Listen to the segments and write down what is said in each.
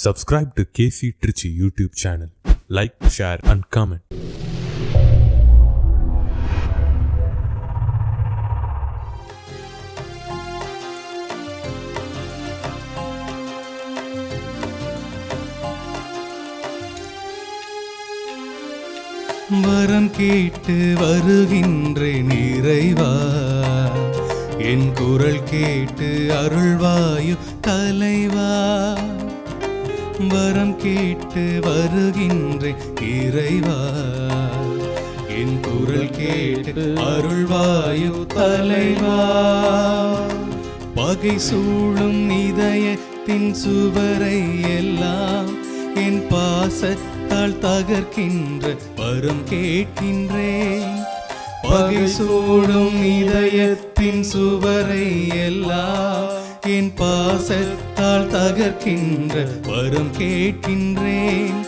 Subscribe to KC Trichy YouTube channel. Like, share and comment. வரம் கேட்டு வருகின்றேன் இறைவா, என் குரல் கேட்டு அருள்வாயு தலைவா. வரம் கேட்டு வருகின்றேன் இறைவா, என் குரல் கேட்டு அருள்வாயு தலைவா. பகை சூழும் இதயத்தின் சுவரை எல்லாம் என் பாசத்தால் தகர்க்கின்ற வரம் கேட்கின்றேன். பகை சூழும் இதயத்தின் சுவரை எல்லாம் என் பாசத்தால் தகர்க்கின்ற வரம் கேட்கின்றேன்.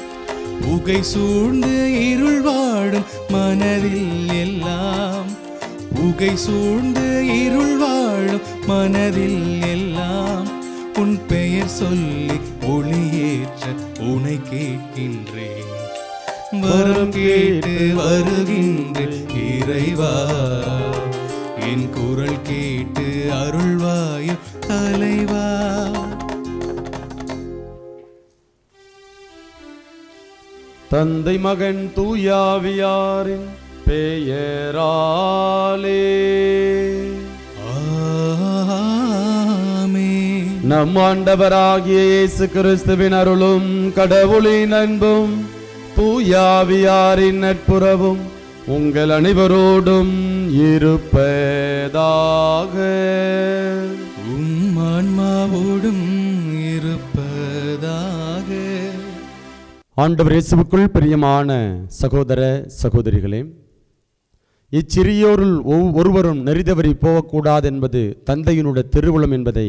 புகை சூழ்ந்து இருள் வாடும் மனதில் எல்லாம், புகை சூழ்ந்து இருள் வாழும் மனதில் எல்லாம் உன் பெயர் சொல்லி ஒளியேற்ற உனை கேட்கின்றேன். வரம் கேட்டு வருகின்ற இறைவா, என் குரல் கேட்டு அருள்வாயு தலைவா. தந்தை மகன் தூயாவியாரின் பெயராலே ஆமென். நம் ஆண்டவராகிய இயேசு கிறிஸ்துவின் அருளும் கடவுளின் அன்பும் தூயாவியாரின் நட்புறவும் உங்கள் அனைவரோடும் இருப்பதாக. ஆன்மாவோடும் இருப்பதாக. ஆண்டவர் இயேசுவுக்குள் பிரியமான சகோதர சகோதரிகளே, இச்சிறியோருள் ஒருவரும் நெறிதவறி போகக்கூடாது என்பது தந்தையினுடைய திருவுளம் என்பதை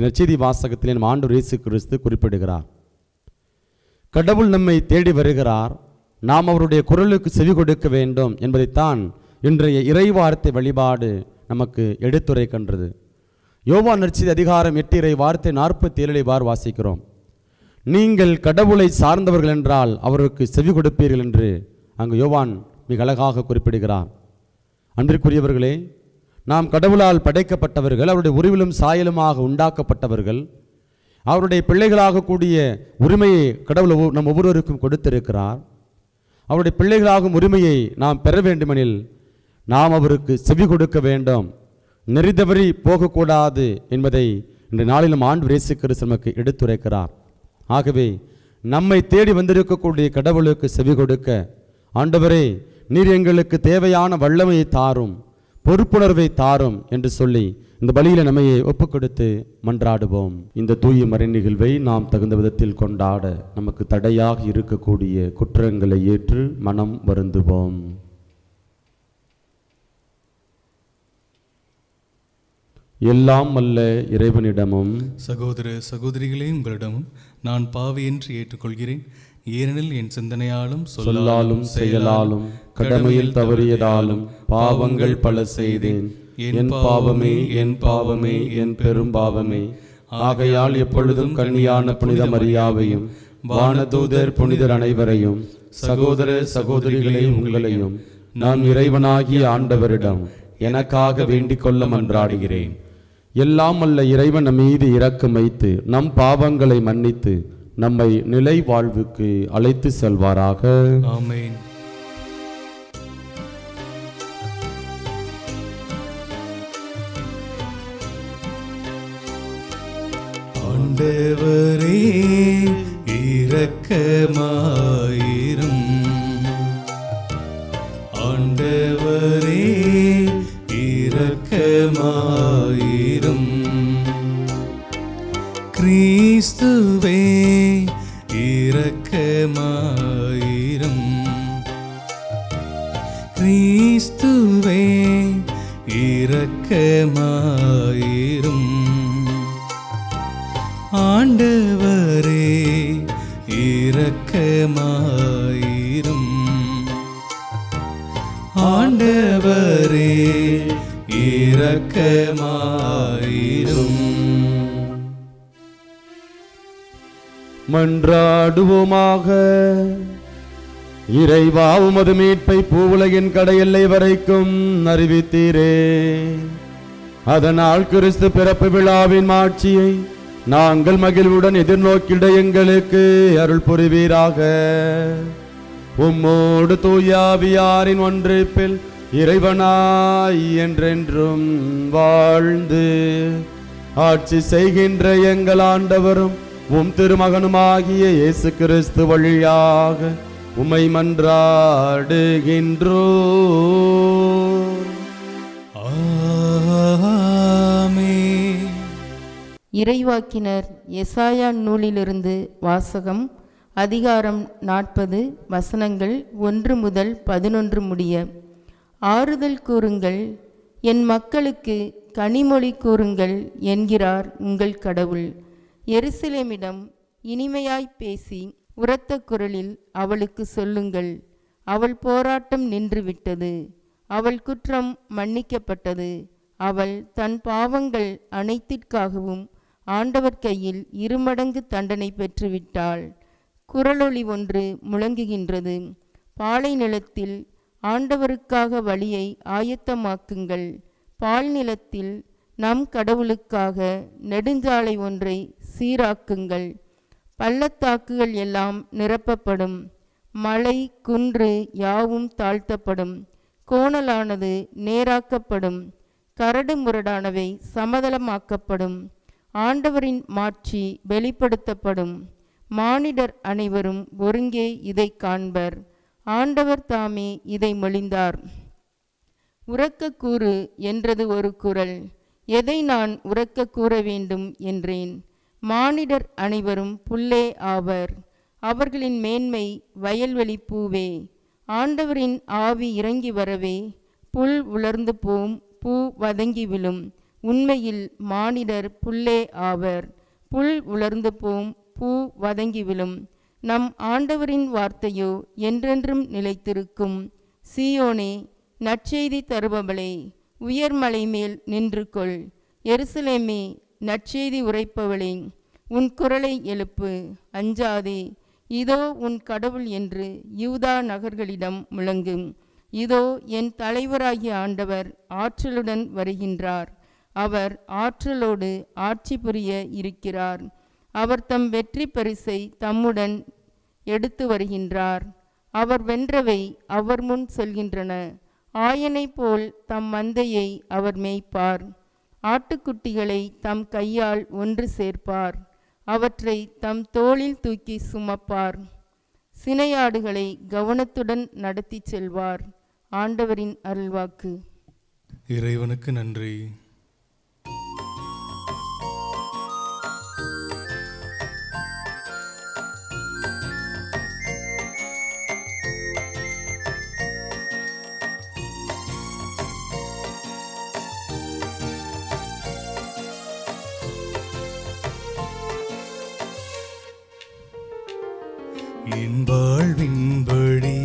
நற்செய்தி வாசகத்திலே நம் ஆண்டவர் இயேசு கிறிஸ்து குறிப்பிடுகிறார். கடவுள் நம்மை தேடி வருகிறார், நாம் அவருடைய குரலுக்கு செவி கொடுக்க வேண்டும் என்பதைத்தான் இன்றைய இறைவார்த்தை வழிபாடு நமக்கு எடுத்துரைக்கின்றது. யோவான் நற்செய்தி அதிகாரம் 8 இறை வார்த்தை 47 வாசிக்கிறோம். நீங்கள் கடவுளை சார்ந்தவர்கள் என்றால் அவருக்கு செவி கொடுப்பீர்கள் என்று அங்கு யோவான் மிக அழகாக குறிப்பிடுகிறார். அன்பிற்குரியவர்களே, நாம் கடவுளால் படைக்கப்பட்டவர்கள், அவருடைய உருவிலும் சாயலுமாக உண்டாக்கப்பட்டவர்கள். அவருடைய பிள்ளைகளாக கூடிய உரிமையை கடவுள் நம் ஒவ்வொருவருக்கும் கொடுத்திருக்கிறார். அவருடைய பிள்ளைகளாகும் உரிமையை நாம் பெற வேண்டுமெனில் நாம் அவருக்கு செவி கொடுக்க வேண்டும், நெறிதவறி போகக்கூடாது என்பதை இந்த நாளிலும் ஆண்டவர் இயேசு கிறிஸ்து நமக்கு எடுத்துரைக்கிறார். ஆகவே நம்மை தேடி வந்திருக்கக்கூடிய கடவுளுக்கு செவி கொடுக்க, ஆண்டவரே நீர் எங்களுக்கு தேவையான வல்லமையை தாரும், பொறுப்புணர்வை தாரும் என்று சொல்லி இந்த பலியில நம்மையை ஒப்புக் கொடுத்து மன்றாடுவோம். இந்த தூய மறை நிகழ்வை நாம் தகுந்த விதத்தில் கொண்டாட நமக்கு தடையாக இருக்கக்கூடிய குற்றங்களை ஏற்று மனம் வருந்துவோம். எல்லாம் அல்ல இறைவனிடமும் சகோதர சகோதரிகளே, உங்களிடமும் நான் பாவி என்று ஏற்றுக்கொள்கிறேன். ஏனெனில் என் சிந்தனையாலும் சொல்லாலும் செயலாலும் கடமையில் தவறியதாலும் பாவங்கள் பல செய்தேன். என் பாவமே, என் பாவமே, என் பெரும் பாவமே. ஆகையால் எப்பொழுதும் கன்னியான புனித மரியாவையும் வானதூதர் புனிதர் அனைவரையும் சகோதர சகோதரிகளே உங்களையும் நான் இறைவனாகிய ஆண்டவரிடம் எனக்காக வேண்டிக் கொள்ள மன்றாடுகிறேன். எல்லாம் அல்ல இறைவன் நம் மீது இரக்கம் வைத்து நம் பாவங்களை மன்னித்து நம்மை நிலை வாழ்வுக்கு அழைத்து செல்வாராக. ஆமென். ஆண்டவரே இரக்கமாயிரும், ஆண்டவரே இரக்கமாயிரும். கிறிஸ்துவே இரக்கமாயிரும், கிறிஸ்துவே இரக்கமாயிரும். ஆண்டவரே இரக்கமாயிரும், ஆண்டவரே இரக்கமாயிரும். மன்றாடுவோமாக. இறைவா, உமது மீட்பை பூவுலகின் கடையெல்லை வரைக்கும் அறிவித்தீரே. அதனால் கிறிஸ்து பிறப்பு விழாவின் மாட்சியை நாங்கள் மகிழ்வுடன் எதிர்நோக்கிட எங்களுக்கு அருள் புரிவீராக. உம்மோடு தூயாவியாரின் ஒன்றிப்பில் இறைவனாய் என்றென்றும் வாழ்ந்து ஆட்சி செய்கின்ற எங்கள் ஆண்டவரும் உம் திருமகனுமாகிய இயேசு கிறிஸ்து வழியாக உம்மை மன்றாடுகின்றோம். ஆமென். இறைவாக்கினர் எசாயா நூலிலிருந்து வாசகம். அதிகாரம் 40, வசனங்கள் 1 முதல் 11 முடிய. ஆறுதல் கூறுங்கள், என் மக்களுக்கு கனிமொழி கூறுங்கள் என்கிறார் உங்கள் கடவுள். எருசலேமிடம் இனிமையாய் பேசி உரத்த குரலில் அவளுக்கு சொல்லுங்கள், அவள் போராட்டம் நின்றுவிட்டது, அவள் குற்றம் மன்னிக்கப்பட்டது, அவள் தன் பாவங்கள் அனைத்திற்காகவும் ஆண்டவர் கையில் 2 மடங்கு தண்டனை பெற்றுவிட்டாள். குரலொளி ஒன்று முழங்குகின்றது, பாலை நிலத்தில் ஆண்டவருக்காக வழியை ஆயத்தமாக்குங்கள், பால் நிலத்தில் நம் கடவுளுக்காக நெடுஞ்சாலை ஒன்றை சீராக்குங்கள். பள்ளத்தாக்குகள் எல்லாம் நிரப்பப்படும், மலை குன்று யாவும் தாழ்த்தப்படும், கோணலானது நேராக்கப்படும், கரடு முரடானவை சமதளமாக்கப்படும். ஆண்டவரின் மாட்சி வெளிப்படுத்தப்படும், மானிடர் அனைவரும் ஒருங்கே இதை காண்பர். ஆண்டவர் தாமே இதை மொழிந்தார். உரக்க கூறு என்றது ஒரு குரல். எதை நான் உரக்க கூற வேண்டும் என்றேன். மானிடர் அனைவரும் புல்லே ஆவர், அவர்களின் மேன்மை வயல்வெளி பூவே. ஆண்டவரின் ஆவி இறங்கி வரவே புல் உலர்ந்து போம், பூ வதங்கி விழும். உண்மையில் மானிடர் புல்லே ஆவர், புல் உலர்ந்து போம், பூ வதங்கி விழும். நம் ஆண்டவரின் வார்த்தையோ என்றென்றும் நிலைத்திருக்கும். சீயோனே, நற்செய்தி தருபவளே, உயர்மலை மேல் நின்று கொள். எருசலேமே, நற்செய்தி உரைப்பவளே, உன் குரலை எழுப்பு, அஞ்சாதே. இதோ உன் கடவுள் என்று யூதா நகர்களிடம் முழங்கும். இதோ என் தலைவராகிய ஆண்டவர் ஆற்றலுடன் வருகின்றார். அவர் ஆற்றலோடு ஆட்சி புரிய இருக்கிறார். அவர் தம் வெற்றி பரிசை தம்முடன் எடுத்து வருகின்றார். அவர் வென்றவை அவர் முன் செல்கின்றன. ஆயனை போல் தம் மந்தையை அவர் மேய்ப்பார். ஆட்டுக்குட்டிகளை தம் கையால் ஒன்று சேர்ப்பார். அவற்றை தம் தோளில் தூக்கி சுமப்பார். சினையாடுகளை கவனத்துடன் நடத்தி செல்வார். ஆண்டவரின் அருள்வாக்கு. இறைவனுக்கு நன்றி. என் வாழ்வின் வழி,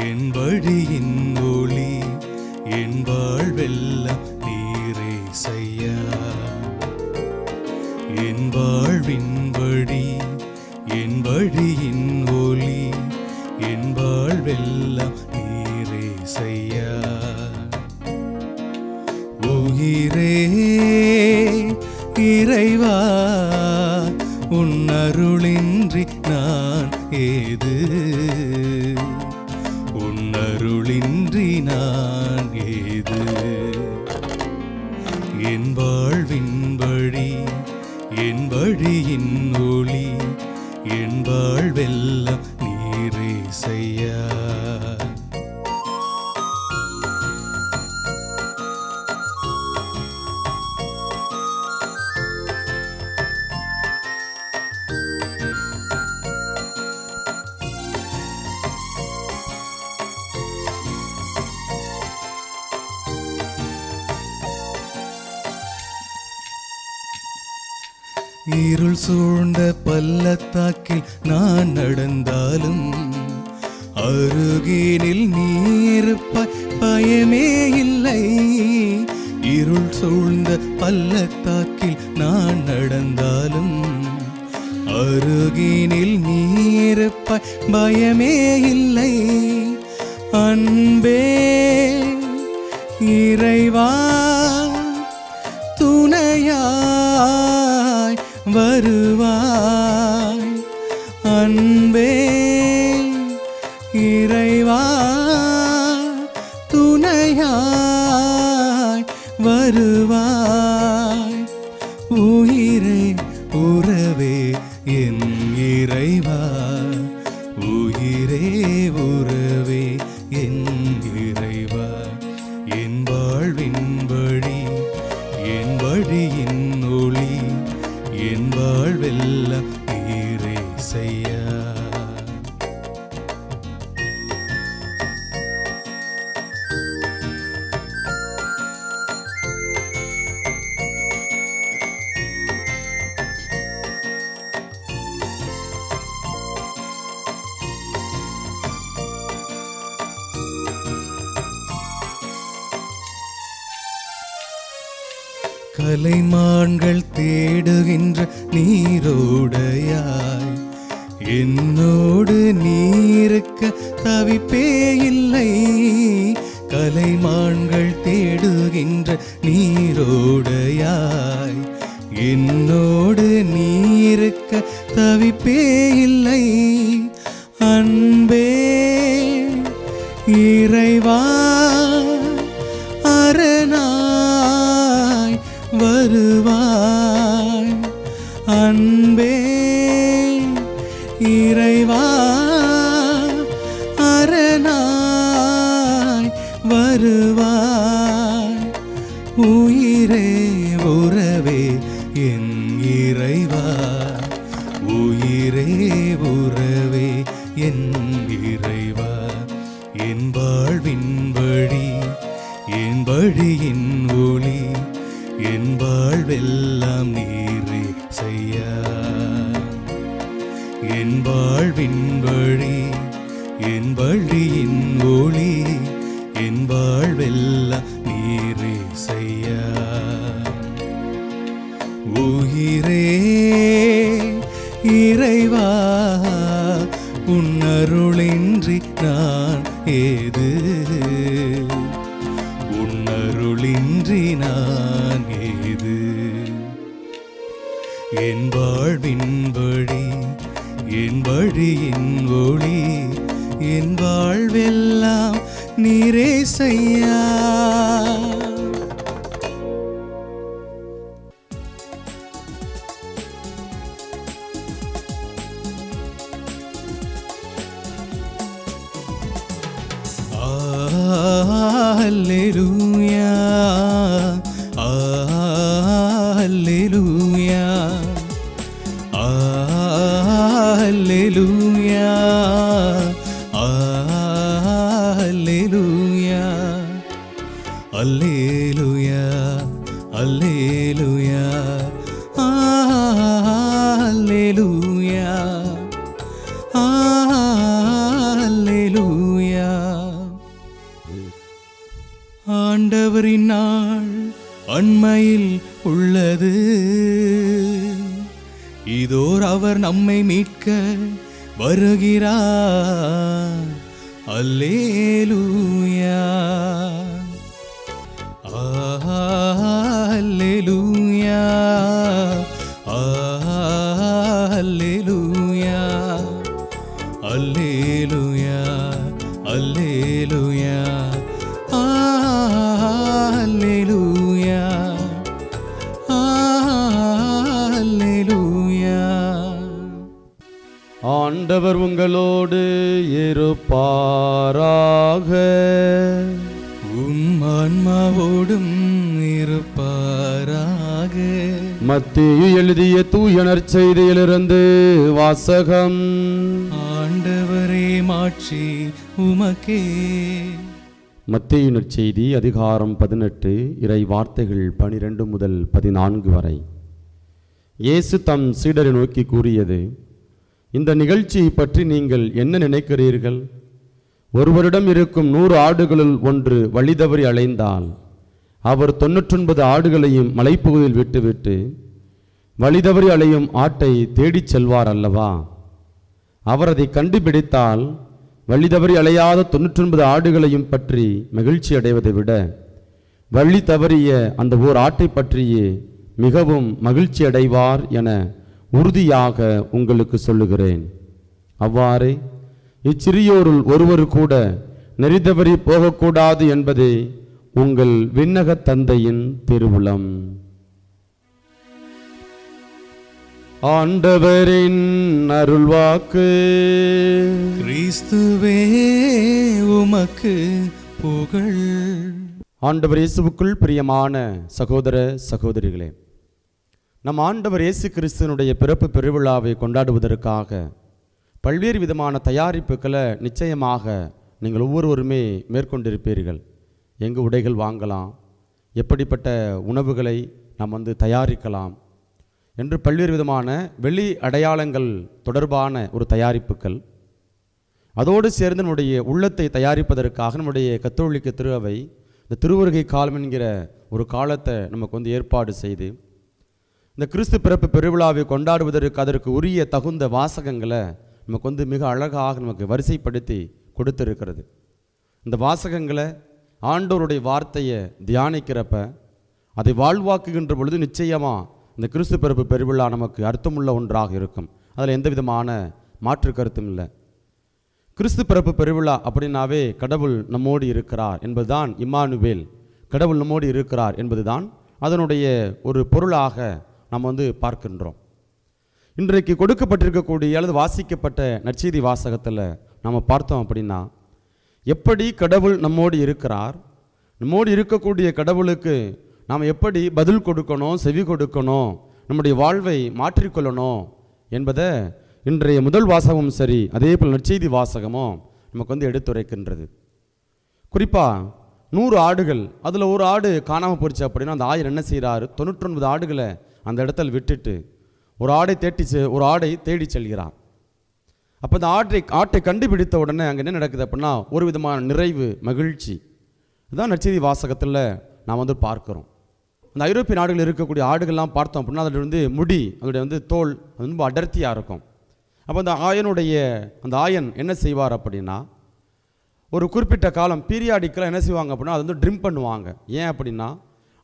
என் வழியின் ஒளி, என் வாழ்வெல்லாம் நீரே செய்யா. என் வாழ்வின் வழி, என் வழியின் ஒளி, என் வாழ்வெல்லாம் நீரே செய்யா. உயிரே இறைவா, உன் அருளின்றி நான் ஏது, உன் அருளின்றி நான் ஏது. என் வாழ்வின் வழி, என் வழியின் ஒளி, என் வாழ்வெல்லாம் நீரே செய்யா. இருள் சூழ்ந்த பள்ளத்தாக்கில் நான் நடந்தாலும் அருகினில் நீருப்பாய், பயமே இல்லை. இருள் சூழ்ந்த பள்ளத்தாக்கில் நான் நடந்தாலும் அருகினில் நீருப்பாய் பயமே இல்லை. அன்பே இறைவா துணையாய் வருவாய். அன்பே இறைவா துணையாய் வருவாய். உயிரே உறவே என் இறைவா, உயிரே உறவே என் இறைவா. என் வாழ்வின் வழி, என் வழியின் ஒளி, என் வாழ்வெல்லாம் நீரே செய்யா. கலைமான்கள் தேடுகின்ற நீரோடையாய் என்னோடு நீருக்க தவிப்பே இல்லை. கலைமான்கள் தேடுகின்ற நீரோடையாய் என்னோடு நீருக்க தவிப்பே இல்லை. அன்பே இறைவா அரணாய் வருவாய். அன்பே இறைவா அரணாய் வருவாய். உயிரே உறவே என் இறைவா, உயிரே உறவே என் இறைவா. என் வாழ்வின் வழி, என் வழியின் ஒளி, என் வாழ்வெல்லாம் நீரே செய்யா. என் வாழ்வின் வழி, என் வழியின் ஒளி, என் வாழ்வெல்லாம் நீரே செய்யா. உயிரே இறைவா உன் அருளின்றி நான் ஏது, உன் அருளின்றி நான் ஏது. என் வாழ்வின் வழி, என் வழியின் ஒளி, என் வாழ்வெல்லாம் நீரே செய்யா. Alleluia, Alleluia, Alleluia, Alleluia, Alleluia, Alleluia, Alleluia, Alleluia. ஆண்டவரின் நாள் அண்மையில் உள்ளது, இதோர் அவர் நம்மை மீட்க வருகிறார். அல்லேலூயா, அல்லேலூயா, அல்லேலூயா, அல்லேலூயா, அல்லேலூயா, அல்லேலூயா, அல்லேலூயா. ஆண்டவர் உங்களோடு இருப்பாராக. உம் ஆன்மாவோடும் இருப்பாராக. மத்தேயு எழுதிய தூய நற்செய்தியிலிருந்து வாசகம். ஆண்டவரே மாட்சி உமக்கே. மத்தேயு நற்செய்தி அதிகாரம் 18 இறை வார்த்தைகள் 12 முதல் 14 வரை. இயேசு தம் சீடரை நோக்கி கூறியது, இந்த நிகழ்ச்சியை பற்றி நீங்கள் என்ன நினைக்கிறீர்கள்? ஒருவரிடம் இருக்கும் 100 ஆடுகளுள் ஒன்று வழி தவறி அலைந்தால் அவர் 99 ஆடுகளையும் மலைப்பகுதியில் விட்டுவிட்டு வழிதவறி அலையும் ஆட்டை தேடிச் செல்வார் அல்லவா? அவர் அதை கண்டுபிடித்தால் வழிதவறி அலையாத 99 ஆடுகளையும் பற்றி மகிழ்ச்சி அடைவதை விட வழி தவறிய அந்த ஓர் ஆட்டை பற்றியே மிகவும் மகிழ்ச்சி அடைவார் என உறுதியாக உங்களுக்கு சொல்லுகிறேன். அவ்வாறே இச்சிறியோருள் ஒருவர் கூட நெறிதவறி போகக்கூடாது என்பதே உங்கள் விண்ணக தந்தையின் திருவுளம். ஆண்டவரின் அருள்வாக்கு. கிறிஸ்துவே உமக்கு புகழ். ஆண்டவர் இயேசுவுக்குள் பிரியமான சகோதர சகோதரிகளே, நம் ஆண்டவர் இயேசு கிறிஸ்துவனுடைய பிறப்பு பெருவிழாவை கொண்டாடுவதற்காக பல்வேறு விதமான தயாரிப்புகளை நிச்சயமாக நீங்கள் ஒவ்வொருவருமே மேற்கொண்டிருப்பீர்கள். எங்கு உடைகள் வாங்கலாம், எப்படிப்பட்ட உணவுகளை நாம் தயாரிக்கலாம் என்று பல்வேறு விதமான வெளி அடையாளங்கள் தொடர்பான ஒரு தயாரிப்புகள். அதோடு சேர்ந்து நம்முடைய உள்ளத்தை தயாரிப்பதற்காக நம்முடைய கத்தோலிக்க திருவை இந்த திருவருகை காலம் என்கிற ஒரு காலத்தை நமக்கு ஏற்பாடு செய்து இந்த கிறிஸ்து பிறப்பு பெருவிழாவை கொண்டாடுவதற்கு அதற்கு உரிய தகுந்த வாசகங்களை நமக்கு மிக அழகாக நமக்கு வரிசைப்படுத்தி கொடுத்திருக்கிறது. இந்த வாசகங்களை ஆண்டவருடைய வார்த்தையை தியானிக்கிறப்ப அதை வாழ்வாக்குகின்ற பொழுது நிச்சயமாக இந்த கிறிஸ்து பிறப்பு பெருவிழா நமக்கு அர்த்தமுள்ள ஒன்றாக இருக்கும். அதில் எந்த விதமான மாற்று கருத்தும் இல்லை. கிறிஸ்து பிறப்பு பெருவிழா அப்படின்னாவே கடவுள் நம்மோடு இருக்கிறார் என்பதுதான் இம்மானுவேல், கடவுள் நம்மோடு இருக்கிறார் என்பதுதான் அதனுடைய ஒரு பொருளாக நாம் பார்க்கின்றோம். இன்றைக்கு கொடுக்கப்பட்டிருக்கக்கூடிய அல்லது வாசிக்கப்பட்ட நற்செய்தி வாசகத்தில் நாம் பார்த்தோம் அப்படின்னா எப்படி கடவுள் நம்மோடு இருக்கிறார், நம்மோடு இருக்கக்கூடிய கடவுளுக்கு நாம் எப்படி பதில் கொடுக்கணும், செவி கொடுக்கணும், நம்முடைய வாழ்வை மாற்றிக்கொள்ளணும் என்பதை இன்றைய முதல் வாசகமும் சரி, அதே போல் நற்செய்தி வாசகமும் நமக்கு எடுத்துரைக்கின்றது. குறிப்பாக 100 ஆடுகள், அதில் ஒரு ஆடு காணாமல் போயிடுச்சு அப்படின்னா அந்த ஆயர் என்ன செய்கிறாரு, 99 ஆடுகளை அந்த இடத்துல விட்டுட்டு ஒரு ஆடை தேடி செல்கிறார். அப்போ அந்த ஆட்டை கண்டுபிடித்த உடனே அங்கே என்ன நடக்குது அப்படின்னா ஒரு விதமான நிறைவு, மகிழ்ச்சி. இதுதான் நற்செய்தி வாசகத்தில் நாம் பார்க்குறோம். அந்த ஐரோப்பிய நாடுகளில் இருக்கக்கூடிய ஆடுகள்லாம் பார்த்தோம் அப்படின்னா அதில் முடி, அதோடைய தோல் அது ரொம்ப அடர்த்தியாக இருக்கும். அப்போ அந்த ஆயன் என்ன செய்வார் அப்படின்னா ஒரு குறிப்பிட்ட காலம் பீரியாடிக்கெல்லாம் என்ன செய்வாங்க அப்படின்னா அது ட்ரிம் பண்ணுவாங்க. ஏன் அப்படின்னா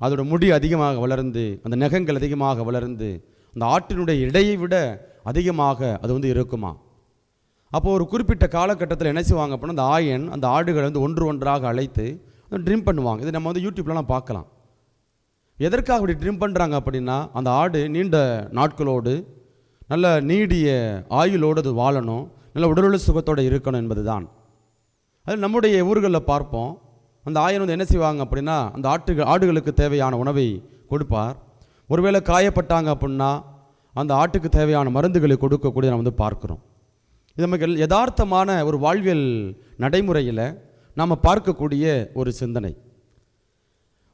அதோட முடி அதிகமாக வளர்ந்து, அந்த நகங்கள் அதிகமாக வளர்ந்து அந்த ஆட்டினுடைய இடையை விட அதிகமாக அது இருக்குமா. அப்போது ஒரு குறிப்பிட்ட காலகட்டத்தில் என்ன செய்வாங்க அப்படின்னா அந்த ஆயன் அந்த ஆடுகளை ஒன்று ஒன்றாக அழைத்து ட்ரிம் பண்ணுவாங்க. இது நம்ம யூடியூப்லாம் பார்க்கலாம். எதற்காக அப்படி ட்ரிம் பண்ணுறாங்க அப்படின்னா அந்த ஆடு நீண்ட நாட்களோடு நல்ல நீடிய ஆயுளோடு அது வாழணும், நல்ல உடலுள்ள சுகத்தோடு இருக்கணும் என்பது தான். அது நம்முடைய ஊர்களில் பார்ப்போம். அந்த ஆயன் என்ன செய்வாங்க அப்படின்னா அந்த ஆடுகளுக்கு தேவையான உணவை கொடுப்பார். ஒருவேளை காயப்பட்டாங்க அப்படின்னா அந்த ஆட்டுக்கு தேவையான மருந்துகளை கொடுக்கக்கூடிய நம்ம பார்க்குறோம். இது நமக்கு யதார்த்தமான ஒரு வாழ்வியல் நடைமுறையில் நாம் பார்க்கக்கூடிய ஒரு சிந்தனை.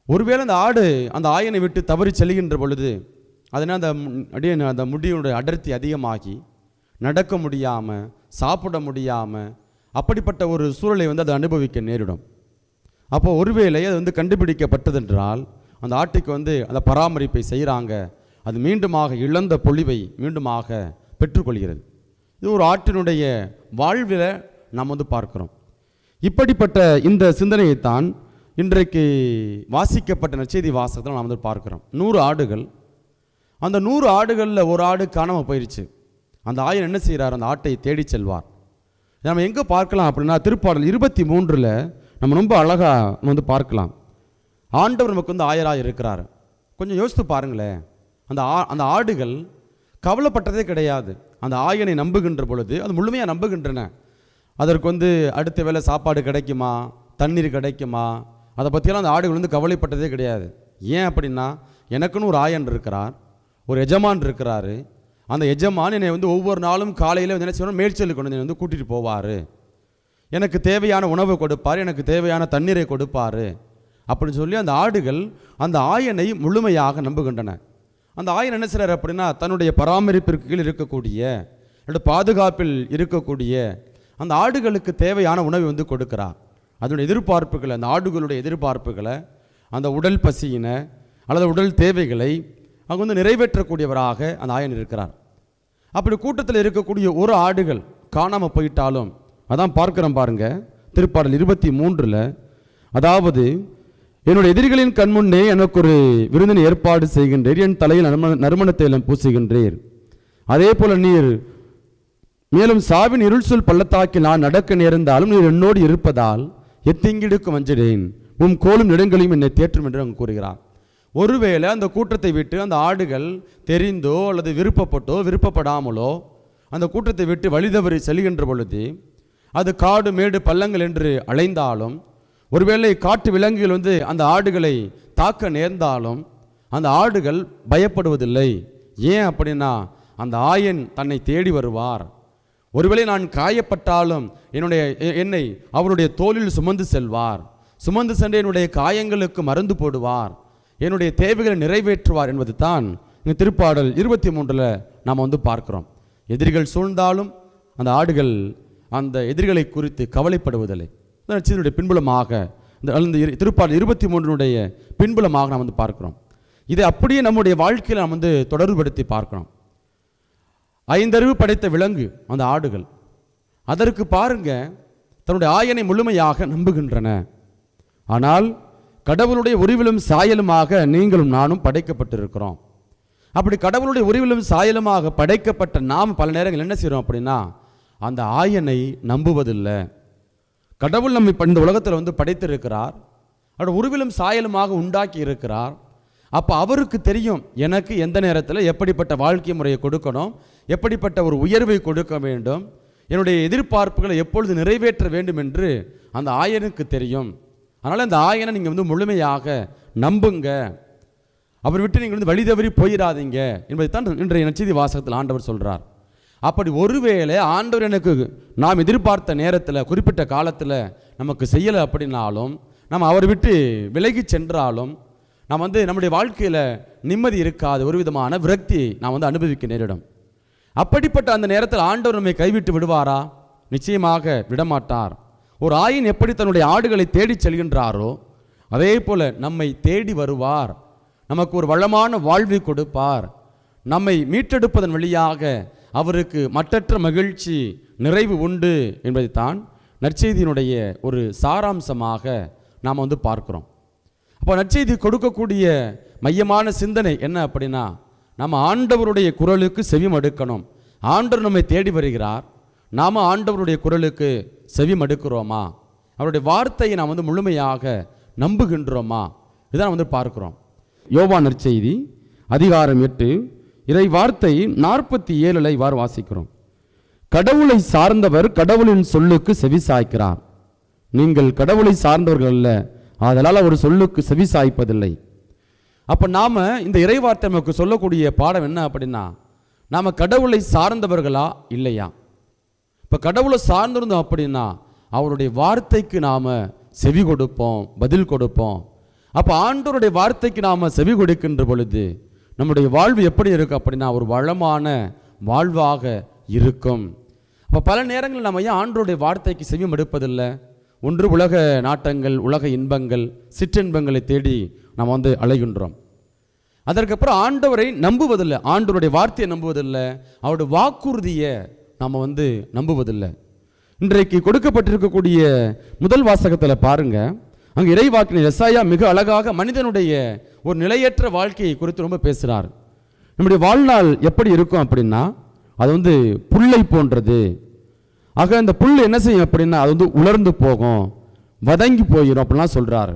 ஒருவேளை அந்த ஆயனை விட்டு தவறி செல்கின்ற பொழுது அதனால் அந்த முடியுடைய அடர்த்தி அதிகமாகி நடக்க முடியாமல், சாப்பிட முடியாமல், அப்படிப்பட்ட ஒரு சூழலை அதை அனுபவிக்க நேரிடும். அப்போது ஒருவேளை அது கண்டுபிடிக்கப்பட்டதென்றால் அந்த ஆட்டுக்கு அந்த பராமரிப்பை செய்கிறாங்க, அது மீண்டுமாக இழந்த பொலிவை மீண்டுமாக பெற்றுக்கொள்கிறது. இது ஒரு ஆட்டினுடைய வாழ்வில் நாம் பார்க்குறோம். இப்படிப்பட்ட இந்த சிந்தனையைத்தான் இன்றைக்கு வாசிக்கப்பட்ட நற்செய்தி வாசகத்தில் நாம் பார்க்குறோம். 100 ஆடுகள், அந்த 100 ஆடுகளில் ஒரு ஆடு காணாமல் போயிடுச்சு. அந்த ஆயன் என்ன செய்கிறார், அந்த ஆட்டை தேடி செல்வார். நம்ம எங்கே பார்க்கலாம் அப்படின்னா திருப்பாடல் 23 நம்ம ரொம்ப அழகாக பார்க்கலாம். ஆண்டவர் நமக்கு ஆயராக இருக்கிறார். கொஞ்சம் யோசித்து பாருங்களேன். அந்த ஆடுகள் கவலைப்பட்டதே கிடையாது. அந்த ஆயனை நம்புகின்ற பொழுது அது முழுமையாக நம்புகின்றன. அதற்கு அடுத்த வேளை சாப்பாடு கிடைக்குமா, தண்ணீர் கிடைக்குமா, அதை பற்றியெல்லாம் அந்த ஆடுகள் கவலைப்பட்டதே கிடையாது. ஏன் அப்படின்னா எனக்குன்னு ஒரு ஆயன் இருக்கிறார், ஒரு எஜமான் இருக்கிறாரு. அந்த எஜமான் என்னை ஒவ்வொரு நாளும் காலையில் என்ன செய்யணும், மேய்ச்சலுக்கு கொண்டு கூட்டிகிட்டு போவார், எனக்கு தேவையான உணவை கொடுப்பார், எனக்கு தேவையான தண்ணீரை கொடுப்பார் அப்படின்னு சொல்லி அந்த ஆடுகள் அந்த ஆயனை முழுமையாக நம்புகின்றன. அந்த ஆயன் என்ன செய்கிறார் அப்படின்னா தன்னுடைய பராமரிப்பிற்கு கீழ் இருக்கக்கூடிய பாதுகாப்பில் இருக்கக்கூடிய அந்த ஆடுகளுக்கு தேவையான உணவை கொடுக்கிறார். அதனுடைய எதிர்பார்ப்புகளை, அந்த ஆடுகளுடைய எதிர்பார்ப்புகளை, அந்த உடல் பசியினை அல்லது உடல் தேவைகளை அங்கே வந்து நிறைவேற்றக்கூடியவராக அந்த ஆயன் இருக்கிறார். அப்படி கூட்டத்தில் இருக்கக்கூடிய ஒரு ஆடுகள் காணாமல் போயிட்டாலும் அதான் பார்க்கிறோம் பாருங்க, திருப்பாடல் 23, அதாவது என்னுடைய எதிரிகளின் கண்முன்னே எனக்கு ஒரு விருந்தினை ஏற்பாடு செய்கின்றீர், என் தலையில் நறுமண தைலம் பூசுகின்றீர். அதே போல நீர் மேலும் சாவின் இருள் சொல் பள்ளத்தாக்கில் நான் நடக்க நேர்ந்தாலும் நீர் என்னோடு இருப்பதால் எத்தீங்கிடுக்கும் அஞ்சிடேன், உம் கோலும் நெடுங்களையும் என்னை தேற்றும் என்று அங்கு கூறுகிறார். ஒருவேளை அந்த கூட்டத்தை விட்டு அந்த ஆடுகள் தெரிந்தோ அல்லது விருப்பப்பட்டோ விருப்பப்படாமலோ அந்த கூட்டத்தை விட்டு வழிதவறி செல்கின்ற பொழுது அது காடு மேடு பள்ளங்கள் என்று அலைந்தாலும், ஒருவேளை காட்டு விலங்குகள் வந்து அந்த ஆடுகளை தாக்க நேர்ந்தாலும் அந்த ஆடுகள் பயப்படுவதில்லை. ஏன் அப்படின்னா அந்த ஆயன் தன்னை தேடி வருவார். ஒருவேளை நான் காயப்பட்டாலும் என்னை அவருடைய தோளில் சுமந்து செல்வார், சுமந்து சென்று என்னுடைய காயங்களுக்கு மருந்து போடுவார், என்னுடைய தேவைகளை நிறைவேற்றுவார் என்பது தான் இந்த திருப்பாடல் 23 நாம் வந்து பார்க்கிறோம். எதிரிகள் சூழ்ந்தாலும் அந்த ஆடுகள் அந்த எதிரிகளை குறித்து கவலைப்படுவதில்லை. இதனுடைய பின்புலமாக இந்த திருப்பாடல் 23 பின்புலமாக நாம் வந்து பார்க்கிறோம். இதை அப்படியே நம்முடைய வாழ்க்கையில் நாம் வந்து தொடர்புபடுத்தி பார்க்கிறோம். 5 அறிவு படைத்த விலங்கு அந்த ஆடுகள், அதற்கு பாருங்க தன்னுடைய ஆயனை முழுமையாக நம்புகின்றன. ஆனால் கடவுளுடைய உருவிலும் சாயலுமாக நீங்களும் நானும் படைக்கப்பட்டிருக்கிறோம். அப்படி கடவுளுடைய உருவிலும் சாயலுமாக படைக்கப்பட்ட நாம் பல நேரங்கள் என்ன செய்கிறோம் அப்படின்னா அந்த ஆயனை நம்புவதில்லை. கடவுள் நம்மை இந்த உலகத்தில் வந்து படைத்திருக்கிறார், அவருடைய உருவிலும் சாயலுமாக உண்டாக்கி இருக்கிறார். அப்போ அவருக்கு தெரியும் எனக்கு எந்த நேரத்தில் எப்படிப்பட்ட வாழ்க்கை முறையை கொடுக்கணும், எப்படிப்பட்ட ஒரு உயர்வை கொடுக்க வேண்டும், என்னுடைய எதிர்பார்ப்புகளை எப்பொழுது நிறைவேற்ற வேண்டும் என்று அந்த ஆயனுக்கு தெரியும். அதனால் அந்த ஆயனை நீங்கள் வந்து முழுமையாக நம்புங்க, அவர் விட்டு நீங்கள் வந்து வழி தவறி போயிடாதீங்க என்பதைத்தான் இன்றைய நற்செய்தி வாசகத்தில் ஆண்டவர் சொல்கிறார். அப்படி ஒருவேளை ஆண்டவர் எனக்கு நாம் எதிர்பார்த்த நேரத்தில் குறிப்பிட்ட காலத்தில் நமக்கு செய்யலை அப்படின்னாலும், நம்ம அவர் விட்டு விலகி சென்றாலும் நாம் வந்து நம்முடைய வாழ்க்கையில் நிம்மதி இருக்காது, ஒரு விதமான விரக்தி நாம் வந்து அனுபவிக்க நேரிடும். அப்படிப்பட்ட அந்த நேரத்தில் ஆண்டவர் நம்மை கைவிட்டு விடுவாரா? நிச்சயமாக விடமாட்டார். ஒரு ஆயன் எப்படி தன்னுடைய ஆடுகளை தேடி செல்கின்றாரோ அதே போல நம்மை தேடி வருவார், நமக்கு ஒரு வளமான வாழ்வை கொடுப்பார். நம்மை மீட்டெடுப்பதன் வழியாக அவருக்கு மற்றற்ற மகிழ்ச்சி நிறைவு உண்டு என்பதைத்தான் நற்செய்தியினுடைய ஒரு சாராம்சமாக நாம் வந்து பார்க்கிறோம். அப்போ நற்செய்தி கொடுக்கக்கூடிய மையமான சிந்தனை என்ன அப்படின்னா, நம்ம ஆண்டவருடைய குரலுக்கு செவி மடுக்கணும். ஆண்டவர் நம்மை தேடி வருகிறார், நாம் ஆண்டவருடைய குரலுக்கு செவி மடுக்கிறோமா, அவருடைய வார்த்தையை நாம் வந்து முழுமையாக நம்புகின்றோமா, இதான் வந்து பார்க்கிறோம். யோவான் நற்செய்தி அதிகாரம் 8 இறை வார்த்தை 47 இவ்வாறு வாசிக்கிறோம். கடவுளை சார்ந்தவர் கடவுளின் சொல்லுக்கு செவி சாய்க்கிறார், நீங்கள் கடவுளை சார்ந்தவர்கள் அல்ல, அதனால் அவர் சொல்லுக்கு செவி சாய்ப்பதில்லை. அப்போ நாம் இந்த இறைவார்த்தை நமக்கு சொல்லக்கூடிய பாடம் என்ன அப்படின்னா, நாம் கடவுளை சார்ந்தவர்களா இல்லையா? இப்போ கடவுளை சார்ந்திருந்தோம் அப்படின்னா அவருடைய வார்த்தைக்கு நாம் செவி கொடுப்போம், பதில் கொடுப்போம். அப்போ ஆண்டவருடைய வார்த்தைக்கு நாம் செவி கொடுக்கின்ற பொழுது நம்முடைய வாழ்வு எப்படி இருக்கும் அப்படின்னா ஒரு வளமான வாழ்வாக இருக்கும். அப்போ பல நேரங்களில் நம்ம ஏன் ஆண்டவருடைய வார்த்தைக்கு செவி மடுப்பதில்லை? ஒன்று உலக நாட்டங்கள், உலக இன்பங்கள், சிற்றின்பங்களை தேடி நாம் வந்து அலைகின்றோம். அதற்கப்புறம் ஆண்டவரை நம்புவதில்லை, ஆண்டவருடைய வார்த்தையை நம்புவதில்லை, அவருடைய வாக்குறுதியை நாம் வந்து நம்புவதில்லை. இன்றைக்கு கொடுக்கப்பட்டிருக்கக்கூடிய முதல் வாசகத்தில் பாருங்க, அங்கே இறைவாக்கினர் எசாயா மிக அழகாக மனிதனுடைய ஒரு நிலையற்ற வாழ்க்கையை குறித்து ரொம்ப பேசுகிறார். நம்முடைய வாழ்நாள் எப்படி இருக்கும் அப்படின்னா அது வந்து புல்லை போன்றது. ஆக அந்த புல் என்ன செய்யும் அப்படின்னா அது வந்து உலர்ந்து போகும், வதங்கி போயிடும் அப்படின்லாம் சொல்கிறாரு.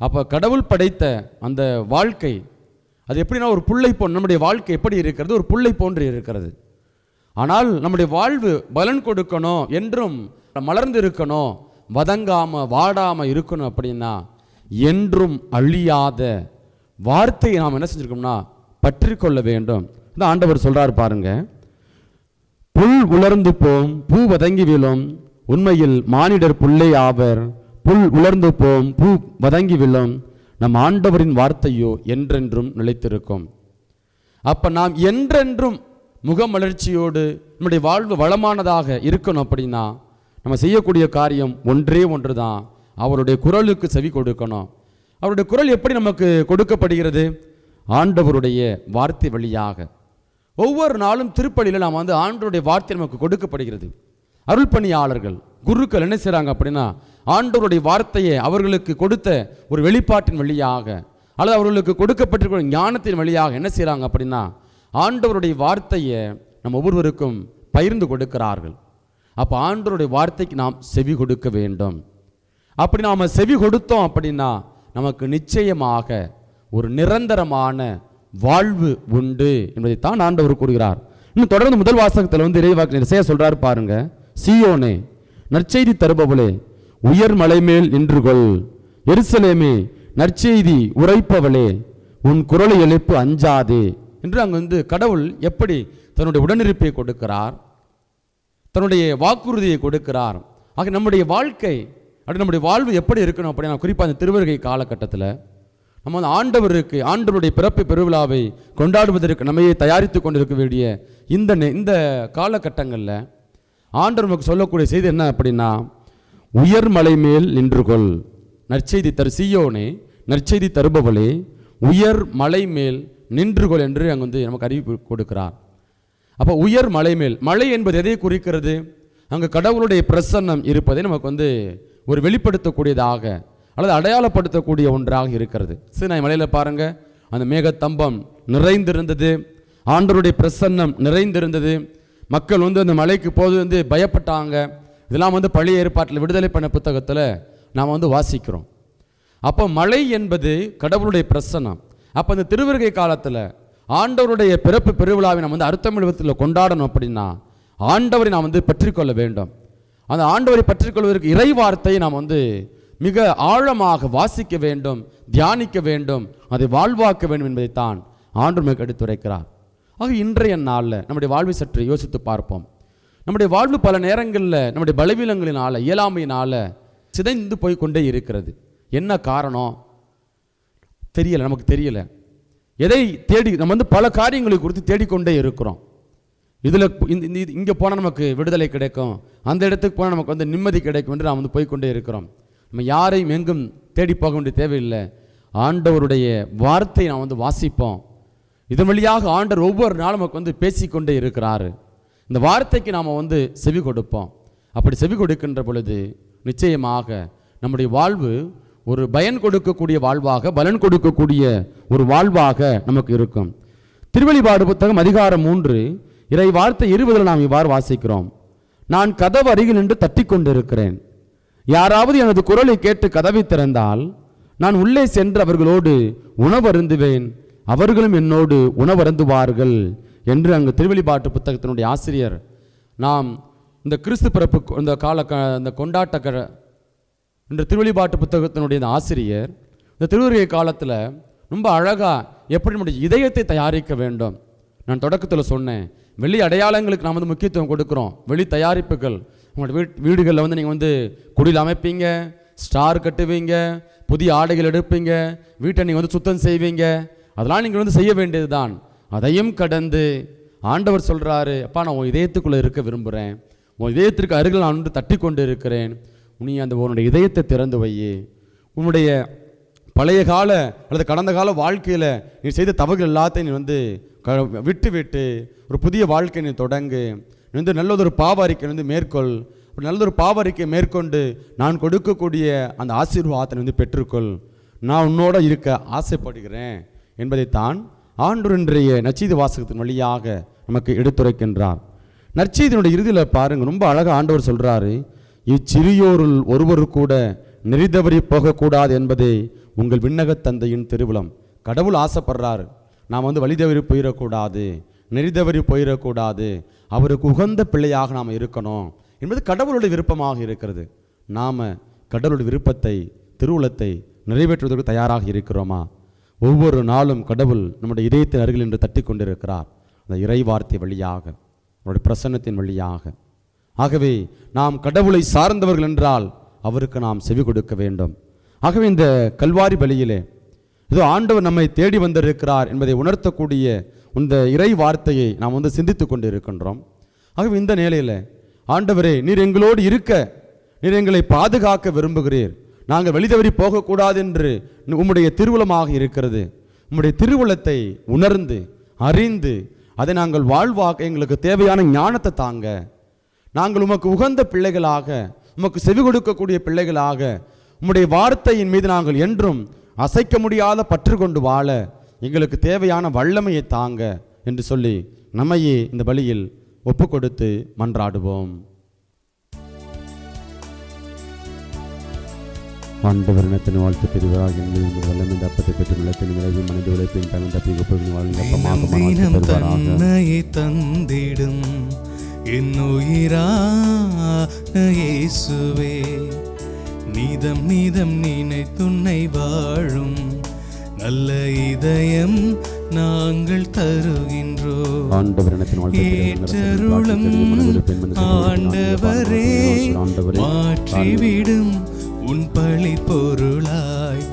அப்போ கடவுள் படைத்த அந்த வாழ்க்கை அது எப்படின்னா ஒரு புல்லை போன்ற நம்முடைய வாழ்க்கை எப்படி இருக்கிறது, ஒரு புல்லை போன்று இருக்கிறது. ஆனால் நம்முடைய வாழ்வு பலன் கொடுக்கணும், என்றும் மலர்ந்து இருக்கணும், வதங்காமல் வாடாமல் இருக்கணும் அப்படின்னா என்றும் அழியாத வார்த்தையை நாம் என்ன செஞ்சிருக்கோம்னா பற்றி கொள்ள வேண்டும். இந்த ஆண்டவர் சொல்றார் பாருங்க, புல் உலர்ந்து போம், பூ வதங்கி விழும், உண்மையில் மானிடர் புல்லை ஆவர், புல் உலர்ந்து போம், பூ வதங்கி விழும், நம் ஆண்டவரின் வார்த்தையோ என்றென்றும் நிலைத்திருக்கும். அப்ப நாம் என்றென்றும் முகமலர்ச்சியோடு நம்முடைய வாழ்வு வளமானதாக இருக்கணும் அப்படின்னா நம்ம செய்யக்கூடிய காரியம் ஒன்றே ஒன்று தான், அவருடைய குரலுக்கு செவி கொடுக்கணும். அவருடைய குரல் எப்படி நமக்கு கொடுக்கப்படுகிறது? ஆண்டவருடைய வார்த்தை வழியாக. ஒவ்வொரு நாளும் திருப்பலியில் நாம் வந்து ஆண்டவருடைய வார்த்தை நமக்கு கொடுக்கப்படுகிறது. அருள் பணியாளர்கள் குருக்கள் என்ன செய்கிறாங்க அப்படின்னா, ஆண்டவருடைய வார்த்தையை அவர்களுக்கு கொடுத்த ஒரு வெளிப்பாட்டின் வழியாக அல்லது அவர்களுக்கு கொடுக்கப்பட்டிருக்கிற ஞானத்தின் வழியாக என்ன செய்கிறாங்க அப்படின்னா, ஆண்டவருடைய வார்த்தையை நம்ம ஒவ்வொருவருக்கும் பகிர்ந்து கொடுக்கிறார்கள். அப்போ ஆண்டவருடைய வார்த்தைக்கு நாம் செவி கொடுக்க வேண்டும். அப்படி நாம் செவி கொடுத்தோம் அப்படின்னா நமக்கு நிச்சயமாக ஒரு நிரந்தரமான வாழ்வு உண்டு என்பதைத்தான் ஆண்டவர் கூறுகிறார். இன்னும் தொடர்ந்து முதல் வாசகத்தில் வந்து இறைவாக்கு செய்ய சொல்றாரு பாருங்க. சீயோனே, நற்செய்தி தருபவளே, உயர் மலை மேல் நின்று கொள். எருசலேமே, நற்செய்தி உரைப்பவளே, உன் குரலை எழுப்பு, அஞ்சாதே என்று அங்கு வந்து கடவுள் எப்படி தன்னுடைய உடனிருப்பை கொடுக்கிறார், தன்னுடைய வாக்குறுதியை கொடுக்கிறார். ஆக நம்முடைய வாழ்க்கை அப்படி நம்முடைய வாழ்வு எப்படி இருக்கணும் அப்படின்னா, குறிப்பாக அந்த திருவருகை காலகட்டத்தில் நம்ம அந்த ஆண்டவருடைய பிறப்பு பெருவிழாவை கொண்டாடுவதற்கு நம்மையே தயாரித்து கொண்டிருக்க வேண்டிய இந்த காலகட்டங்களில் ஆண்டவர் நமக்கு சொல்லக்கூடிய செய்தி என்ன அப்படின்னா, உயர் மலை மேல் நின்று கொள். நற்செய்தி சீயோனே, நற்செய்தி தருபவளே, உயர் மலை மேல் நின்று கொள் என்று அங்கே வந்து நமக்கு அறிவிப்பு கொடுக்கிறார். அப்போ உயர் மலை மேல், மலை என்பது எதை குறிக்கிறது? அங்கே கடவுளுடைய பிரசன்னம் இருப்பதை நமக்கு வந்து ஒரு வெளிப்படுத்தக்கூடியதாக அல்லது அடையாளப்படுத்தக்கூடிய ஒன்றாக இருக்கிறது. சீனாய் மலையில் பாருங்க, அந்த மேகத்தம்பம் நிறைந்திருந்தது, ஆண்டவருடைய பிரசன்னம் நிறைந்திருந்தது. மக்கள் வந்து அந்த மலைக்கு போது வந்து பயப்பட்டாங்க. இதெல்லாம் வந்து பழைய ஏற்பாட்டில் விடுதலை பண்ண புத்தகத்தில் நாம் வந்து வாசிக்கிறோம். அப்போ மலை என்பது கடவுளுடைய பிரசன்னம். அப்போ அந்த திருவருகை காலத்தில் ஆண்டவருடைய பிறப்பு பெருவிழாவை நம்ம வந்து அர்த்தமிழ் விதத்தில் கொண்டாடணும் அப்படின்னா ஆண்டவரை நாம் வந்து பற்றிக்கொள்ள வேண்டும். அந்த ஆண்டவரை பற்றிக்கொள்வதற்கு இறை வார்த்தையை நாம் வந்து மிக ஆழமாக வாசிக்க வேண்டும், தியானிக்க வேண்டும், அதை வாழ்வாக்க வேண்டும் என்பதைத்தான் ஆண்டவர் நமக்கு எடுத்துரைக்கிறார். ஆக இன்றைய நாளில் நம்முடைய வாழ்வை சற்று யோசித்து பார்ப்போம். நம்முடைய வாழ்வு பல நேரங்களில் நம்முடைய பலவீனங்களினால், இயலாமையினால் சிதைந்து போய் கொண்டே இருக்கிறது. என்ன காரணம் தெரியலை, நமக்கு தெரியலை. எதை தேடி நம்ம வந்து பல காரியங்களை குறித்து தேடிக்கொண்டே இருக்கிறோம். இதில் இங்கே போனால் நமக்கு விடுதலை கிடைக்கும், அந்த இடத்துக்கு போனால் நமக்கு வந்து நிம்மதி கிடைக்கும் என்று நாம் வந்து போய்கொண்டே இருக்கிறோம். நம்ம யாரையும் எங்கும் தேடி போக வேண்டிய தேவையில்லை. ஆண்டவருடைய வார்த்தையை நாம் வந்து வாசிப்போம். இதன் வழியாக ஆண்டவர் ஒவ்வொரு நாளும் நமக்கு வந்து பேசிக்கொண்டே இருக்கிறாரு. இந்த வார்த்தைக்கு நாம் வந்து செவி கொடுப்போம். அப்படி செவி கொடுக்கின்ற பொழுது நிச்சயமாக நம்முடைய வாழ்வு ஒரு பயன் கொடுக்கக்கூடிய வாழ்வாக, பலன் கொடுக்கக்கூடிய ஒரு வாழ்வாக நமக்கு இருக்கும். திருவெளிப்பாடு புத்தகம் அதிகாரம் 3 இறை வார்த்தை 20 நாம் இவ்வாறு வாசிக்கிறோம். நான் கதவு அருகில் நின்று தட்டி கொண்டிருக்கிறேன். யாராவது எனது குரலை கேட்டு கதவை திறந்தால் நான் உள்ளே சென்று அவர்களோடு உணவருந்துவேன், அவர்களும் என்னோடு உணவருந்துவார்கள் என்று அங்கு திருவெளிப்பாட்டு புத்தகத்தினுடைய ஆசிரியர் நாம் இந்த கிறிஸ்து பிறப்பு இந்த கொண்டாட்ட என்ற திருவெளிப்பாட்டு புத்தகத்தினுடைய இந்த ஆசிரியர் இந்த திருவருகை காலத்தில் ரொம்ப அழகாக எப்படி நம்முடைய இதயத்தை தயாரிக்க வேண்டும். நான் தொடக்கத்தில் சொன்னேன், வெளி அடையாளங்களுக்கு நாம் வந்து முக்கியத்துவம் கொடுக்குறோம். வெளி தயாரிப்புகள், உங்களோட வீடுகளில் வந்து நீங்கள் வந்து குடியில் அமைப்பீங்க, ஸ்டார் கட்டுவீங்க, புதிய ஆடைகள் எடுப்பீங்க, வீட்டை நீங்கள் வந்து சுத்தம் செய்வீங்க, அதெல்லாம் நீங்கள் வந்து செய்ய வேண்டியது தான். அதையும் கடந்து ஆண்டவர் சொல்கிறாரு, அப்பா நான் உன் இதயத்துக்குள்ளே இருக்க விரும்புகிறேன், உன் இதயத்திற்கு அருகில் நான் வந்து தட்டி கொண்டு இருக்கிறேன், நீ அந்த உன்னுடைய இதயத்தை திறந்து வை, உன்னுடைய பழைய கால அல்லது கடந்த கால வாழ்க்கையில் நீ செய்த தவறுகள் எல்லாத்தையும் நீ வந்து விட்டு ஒரு புதிய வாழ்க்கை நீ தொடங்கு, நீ வந்து நல்லதொரு பாவ அறிக்கை வந்து மேற்கொள், நல்லதொரு பாவ அறிக்கை மேற்கொண்டு நான் கொடுக்கக்கூடிய அந்த ஆசீர்வாதத்தை வந்து பெற்றுக்கொள், நான் உன்னோட இருக்க ஆசைப்படுகிறேன் என்பதைத்தான் ஆண்டவர் இன்றைய நற்செய்தி வாசகத்தின் வழியாக நமக்கு எடுத்துரைக்கின்றார். நற்செய்தியினுடைய இறுதியில் பாருங்கள், ரொம்ப அழகாக ஆண்டவர் சொல்கிறாரு, இச்சிறியோருள் ஒருவரு கூட நெறிதவறி போகக்கூடாது என்பதே உங்கள் விண்ணக தந்தையின் திருவுளம். கடவுள் ஆசைப்படுறாரு நாம் வந்து வழிதவறி போயிடக்கூடாது, நெறிதவறி போயிடக்கூடாது, அவருக்கு உகந்த பிள்ளையாக நாம் இருக்கணும் என்பது கடவுளுடைய விருப்பமாக இருக்கிறது. நாம் கடவுளுடைய விருப்பத்தை, திருவுளத்தை நிறைவேற்றுவதற்கு தயாராக இருக்கிறோமா? ஒவ்வொரு நாளும் கடவுள் நம்முடைய இதயத்தின் அருகில் என்று தட்டி கொண்டிருக்கிறார், அந்த இறை வார்த்தை வழியாக, அவருடைய பிரசன்னத்தின் வழியாக. ஆகவே நாம் கடவுளை சார்ந்தவர்கள் என்றால் அவருக்கு நாம் செவி கொடுக்க வேண்டும். ஆகவே இந்த கல்வாரி பலியிலே ஏதோ ஆண்டவர் நம்மை தேடி வந்திருக்கிறார் என்பதை உணர்த்தக்கூடிய இந்த இறை வார்த்தையை நாம் வந்து சிந்தித்து கொண்டு இருக்கின்றோம். ஆகவே இந்த நிலையில் ஆண்டவரே, நீர் எங்களோடு இருக்க, நீர் எங்களை பாதுகாக்க விரும்புகிறீர், நாங்கள் வெளிதவறி போகக்கூடாது என்று உம்முடைய திருவுளமாக இருக்கிறது. உம்முடைய திருவுளத்தை உணர்ந்து அறிந்து அதை நாங்கள் வாழ்வாக்க எங்களுக்கு தேவையான ஞானத்தை தாங்க. நாங்கள் உமக்கு உகந்த பிள்ளைகளாக, உமக்கு செவி கொடுக்கக்கூடிய பிள்ளைகளாக, உம்முடைய வார்த்தையின் மீது நாங்கள் என்றும் அசைக்க முடியாத பற்று கொண்டு வாழ எங்களுக்கு தேவையான வல்லமையை தாங்க என்று சொல்லி நம்மையே இந்த பலியில் ஒப்பு கொடுத்து மன்றாடுவோம். ஆண்டவர் இனத்தின் வாழ்த்து பெறுவாராக. வல்லமை இந்த அப்பத்தை பெற்று நிலத்தின் விளைவி மனித உழைப்பின் தகுந்த தன்னையை தந்திடும் என் உயிரான இயேசுவே, நீதம் நீதம் நினைத்துன்னை வாழும் நல்ல இதயம் நாங்கள் தருகின்றோம். ஏற்றருளும் ஆண்டவரே, மாற்றிவிடும் உன் பழி பொருளாய்.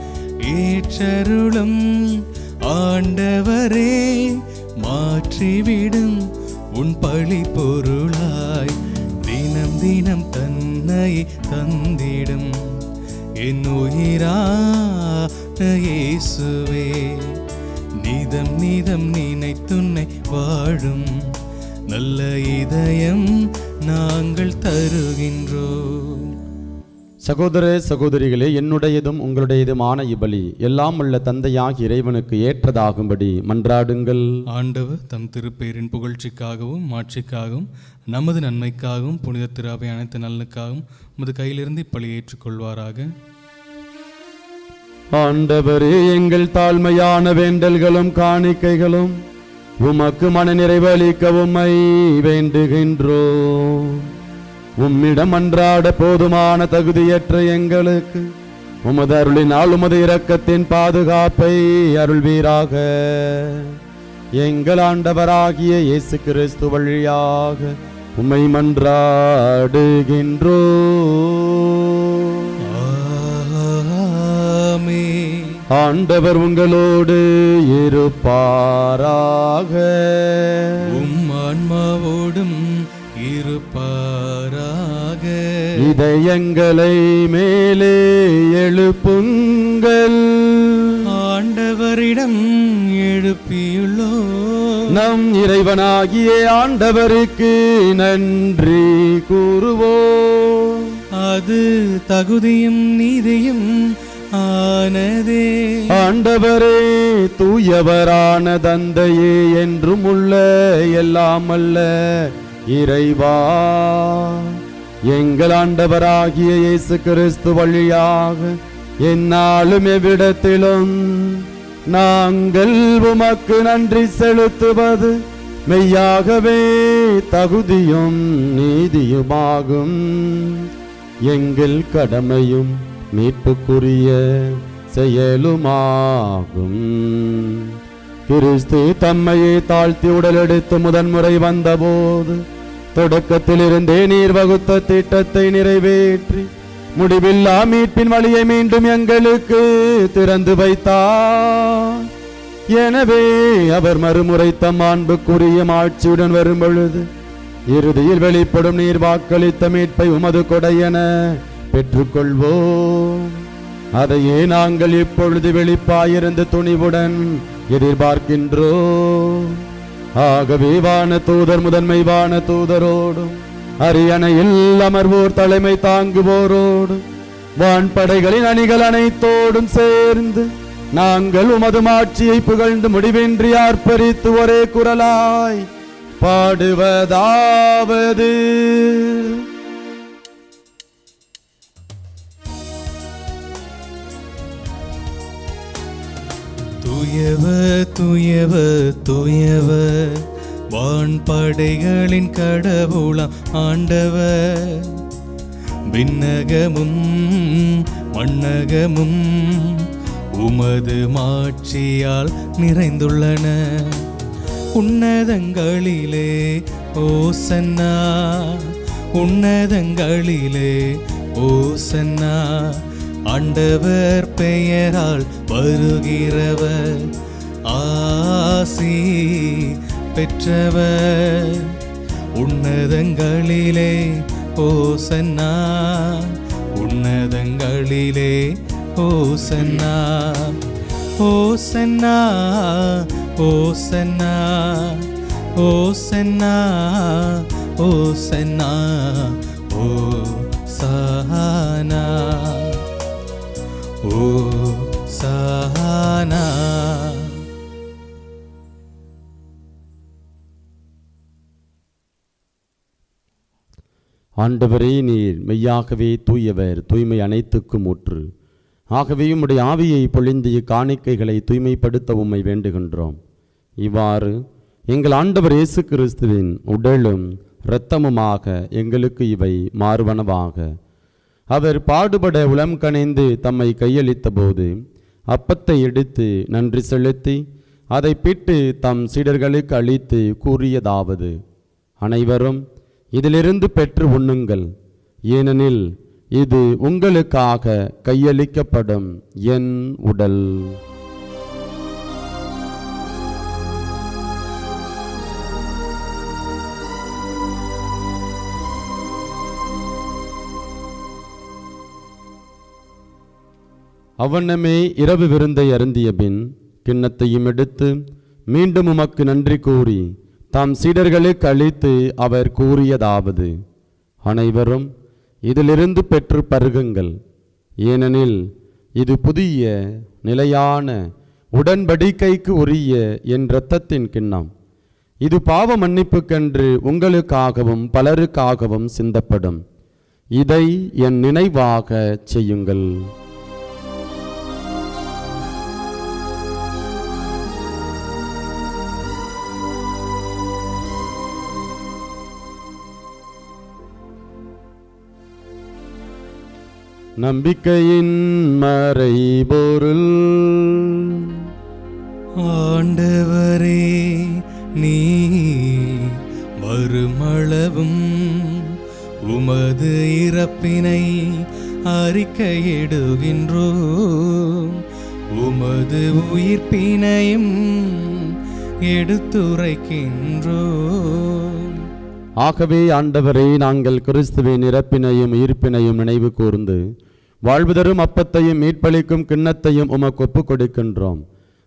ஏற்றருளும் ஆண்டவரே, மாற்றிவிடும் உன் பழி பொருளாய். தினம் தினம் தன்னை தந்திடும் என் உயிரான இயேசுவே, நீதம் நீதம் நினைத்துன்னை வாழும் நல்ல இதயம் நாங்கள் தருகின்றோம். சகோதர சகோதரிகளே, என்னுடையதும் உங்களுடையதுமான இப்பலி எல்லாம் உள்ள தந்தையாகிய இறைவனுக்கு ஏற்றதாகும்படி மன்றாடுங்கள். ஆண்டவர் தம் திருப்பேரின் புகழ்ச்சிக்காகவும் மாட்சிக்காகவும் நமது நன்மைக்காகவும் புனித திராவை அனைத்து நலனுக்காகவும் உமது கையிலிருந்து இப்பலி ஏற்றுக்கொள்வாராக. ஆண்டவரே, எங்கள் தாழ்மையான வேண்டல்களும் காணிக்கைகளும் உமக்கு மன நிறைவளிக்க உம்மை வேண்டுகின்றோம். உம்மிடம் அன்றாட போதுமான தகுதியற்ற எங்களுக்கு உமது அருளினால் உமது இரக்கத்தின் பாதுகாப்பை அருள்வீராக. எங்கள் ஆண்டவராகிய இயேசு கிறிஸ்து வழியாக உம்மை மன்றாடுகின்றோம். ஆண்டவர் உங்களோடு இருப்பாராக. உம் ஆன்மாவோடும் இருப்பாராக. இதயங்களை மேலே எழுப்புங்கள். ஆண்டவரிடம் எழுப்பியுள்ளோ நம் இறைவனாகிய ஆண்டவருக்கு நன்றி கூறுவோம். அது தகுதியும் நீதியும் ஆனதே. ஆண்டவரே, தூயவரான தந்தையே, என்றும் உள்ள எல்லாம் அல்ல இறைவா, எங்கள் ஆண்டவராகிய இயேசு கிறிஸ்து வழியாக எந்நாளும் எவ்விடத்திலும் நாங்கள் உமக்கு நன்றி செலுத்துவது மெய்யாகவே தகுதியும் நீதியுமாகும். எங்கள் கடமையும் மீட்புக்குரிய செயலுமாகும். கிறிஸ்து தம்மையே தாழ்த்தி உடலெடுத்து முதன்முறை வந்தபோது தொடக்கத்திலிருந்தே நீர் வகுத்த திட்டத்தை நிறைவேற்றி முடிவில்லா மீட்பின் வழியை மீண்டும் எங்களுக்கு திறந்து வைத்தார். எனவே அவர் மறுமுறை தம் அன்புக்குரிய ஆட்சியுடன் வரும் பொழுது இறுதியில் வெளிப்படும் நீர் வாக்களித்த மீட்பை உமது கொடையென பெற்றுக்கொள்வோம். அதையே நாங்கள் இப்பொழுது வெளிப்பாயிருந்து துணிவுடன் எதிர்பார்க்கின்றோம். ஆகவே வான தூதர் முதன்மை வான தூதரோடும் அரியணையில் அமர்வோர் தலைமை தாங்குவோரோடும் வான்படைகளின் அணிகள் அனைத்தோடும் சேர்ந்து நாங்கள் உமது ஆட்சியை புகழ்ந்து முடிவின்றி ஆர்ப்பரித்து ஒரே குரலாய் பாடுவதாவது: தூயவர் தூயவர் தூயவர் வான்படைகளின் கடவுளாம் ஆண்டவர். விண்ணகமும் மண்ணகமும் உமது மாட்சியால் நிறைந்துள்ளன. உன்னதங்களிலே ஓசன்னா, உன்னதங்களிலே ஓசன்னா. ஆண்டவர் பெயரால் வருகிறவர் ஆசி பெற்றவர். உன்னதங்களிலே ஓசன்னா, உன்னதங்களிலே ஓசன்னா. ஓசன்னா ஓசன்னா ஓசன்னா ஓசன்னா ஓசானா ஓசானா. ஆண்டவரே, நீர் மெய்யாகவே தூயவர், தூய்மை அனைத்துக்கும் ஊற்று. ஆகவே உம்முடைய ஆவியை பொழிந்து இக்காணிக்கைகளை தூய்மைப்படுத்த உம்மை வேண்டுகின்றோம். இவ்வாறு எங்கள் ஆண்டவர் இயேசு கிறிஸ்துவின் உடலும் இரத்தமுமாக எங்களுக்கு இவை மாறுவனவாக. அவர் பாடுபட உளம் கனிந்து தம்மை கையளித்த போது அப்பத்தை எடுத்து நன்றி செலுத்தி அதை பிட்டு தம் சீடர்களுக்கு அளித்து கூறியதாவது: அனைவரும் இதிலிருந்து பெற்று உண்ணுங்கள், ஏனெனில் இது உங்களுக்காக கையளிக்கப்படும் என் உடல். அவ்வண்ணமே இரவு விருந்தை அருந்திய பின் கிண்ணத்தையும் எடுத்து மீண்டும் உமக்கு நன்றி கூறி தாம் சீடர்களுக்கு அளித்து அவர் கூறியதாவது: அனைவரும் இதிலிருந்து பெற்று பருகுங்கள், ஏனெனில் இது புதிய நிலையான உடன்படிக்கைக்கு உரிய என் இரத்தத்தின் கிண்ணம். இது பாவ மன்னிப்புக்கென்று உங்களுக்காகவும் பலருக்காகவும் சிந்தப்படும். இதை என் நினைவாக செய்யுங்கள். நம்பிக்கையின் மறைபொருள். ஆண்டவரே, நீ வருமளவும் உமது இறப்பினை அறிக்கையிடுகின்றோம், உமது உயிர்ப்பினையும் எடுத்துரைக்கின்றோம். ஆகவே ஆண்டவரே, நாங்கள் கிறிஸ்துவின் இறப்பினையும் உயிர்ப்பினையும் நினைவு கூர்ந்து வாழ்வுதரும் அப்பத்தையும் மீட்பளிக்கும் கிண்ணத்தையும் உமக்கு ஒப்புக் கொடுக்கின்றோம்.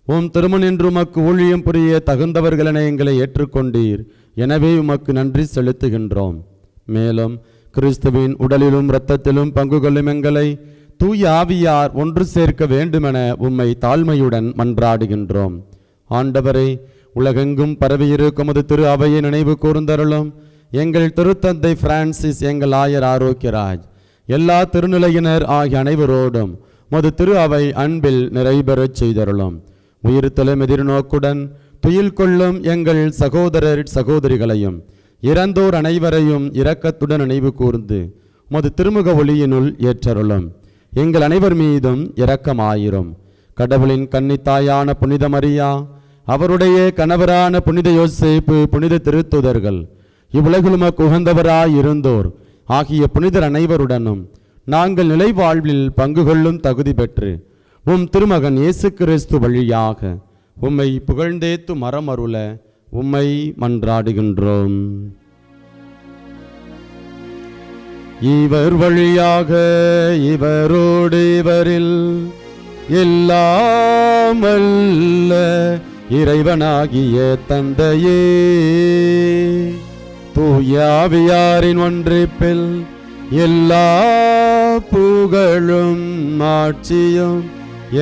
உம் திருமண் என்று உமக்கு ஊழியம் புரிய தகுந்தவர்களென எங்களை ஏற்றுக்கொண்டீர். எனவே உமக்கு நன்றி செலுத்துகின்றோம். மேலும் கிறிஸ்துவின் உடலிலும் இரத்தத்திலும் பங்கு கொள்ளும் எங்களை தூய ஆவியார் ஒன்று சேர்க்க வேண்டுமென உம்மை தாழ்மையுடன் மன்றாடுகின்றோம். ஆண்டவரே, உலகெங்கும் பரவியிருக்கும் அது திரு அவையை நினைவு கூர்ந்தருளும். எங்கள் திருத்தந்தை பிரான்சிஸ், எங்கள் ஆயர் ஆரோக்கியராஜ், எல்லா திருநிலையினர் ஆகிய அனைவரோடும் மது திரு அவை அன்பில் நிறைபெறச் செய்தருளும். உயிர்த்தலும் எதிர்நோக்குடன் துயில் கொள்ளும் எங்கள் சகோதரர் சகோதரிகளையும் இறந்தோர் அனைவரையும் இரக்கத்துடன் நினைவு கூர்ந்து மது திருமுக ஒளியினுள் ஏற்றருளும். எங்கள் அனைவர் மீதும் இரக்கமாயிரும். கடவுளின் கன்னித்தாயான புனித மரியா, அவருடைய கணவரான புனித யோசேப்பு, புனித திருத்துதர்கள், இவ்வுலகிலுமக்கு உகந்தவராய் இருந்தோர் ஆகிய புனிதர் அனைவருடனும் நாங்கள் நிலை வாழ்வில் பங்கு கொள்ளும் தகுதி பெற்று உம் திருமகன் இயேசு கிறிஸ்து வழியாக உம்மை புகழ்ந்தேத்து மரமருள உம்மை மன்றாடுகின்றோம். இவர் வழியாக இவரோடு இவரில் எல்லாம் வல்ல இறைவனாகிய தந்தையே, தூய ஆவியாரின் ஒன்றிப்பில் எல்லா புகழும் ஆட்சியும்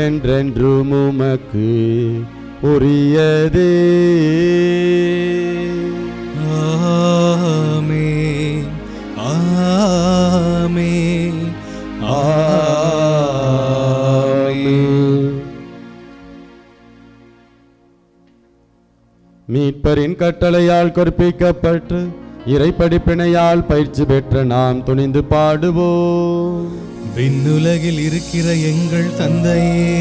என்றென்றும் உமக்கு உரியதே. ஆமென், ஆமென், ஆமென். மீட்பரின் கட்டளையால் கற்பிக்கப்பட்டு இறைப்படிப்பினையால் பயிற்சி பெற்ற நாம் துணிந்து பாடுவோம். விண்ணுலகில் இருக்கிற எங்கள் தந்தையே,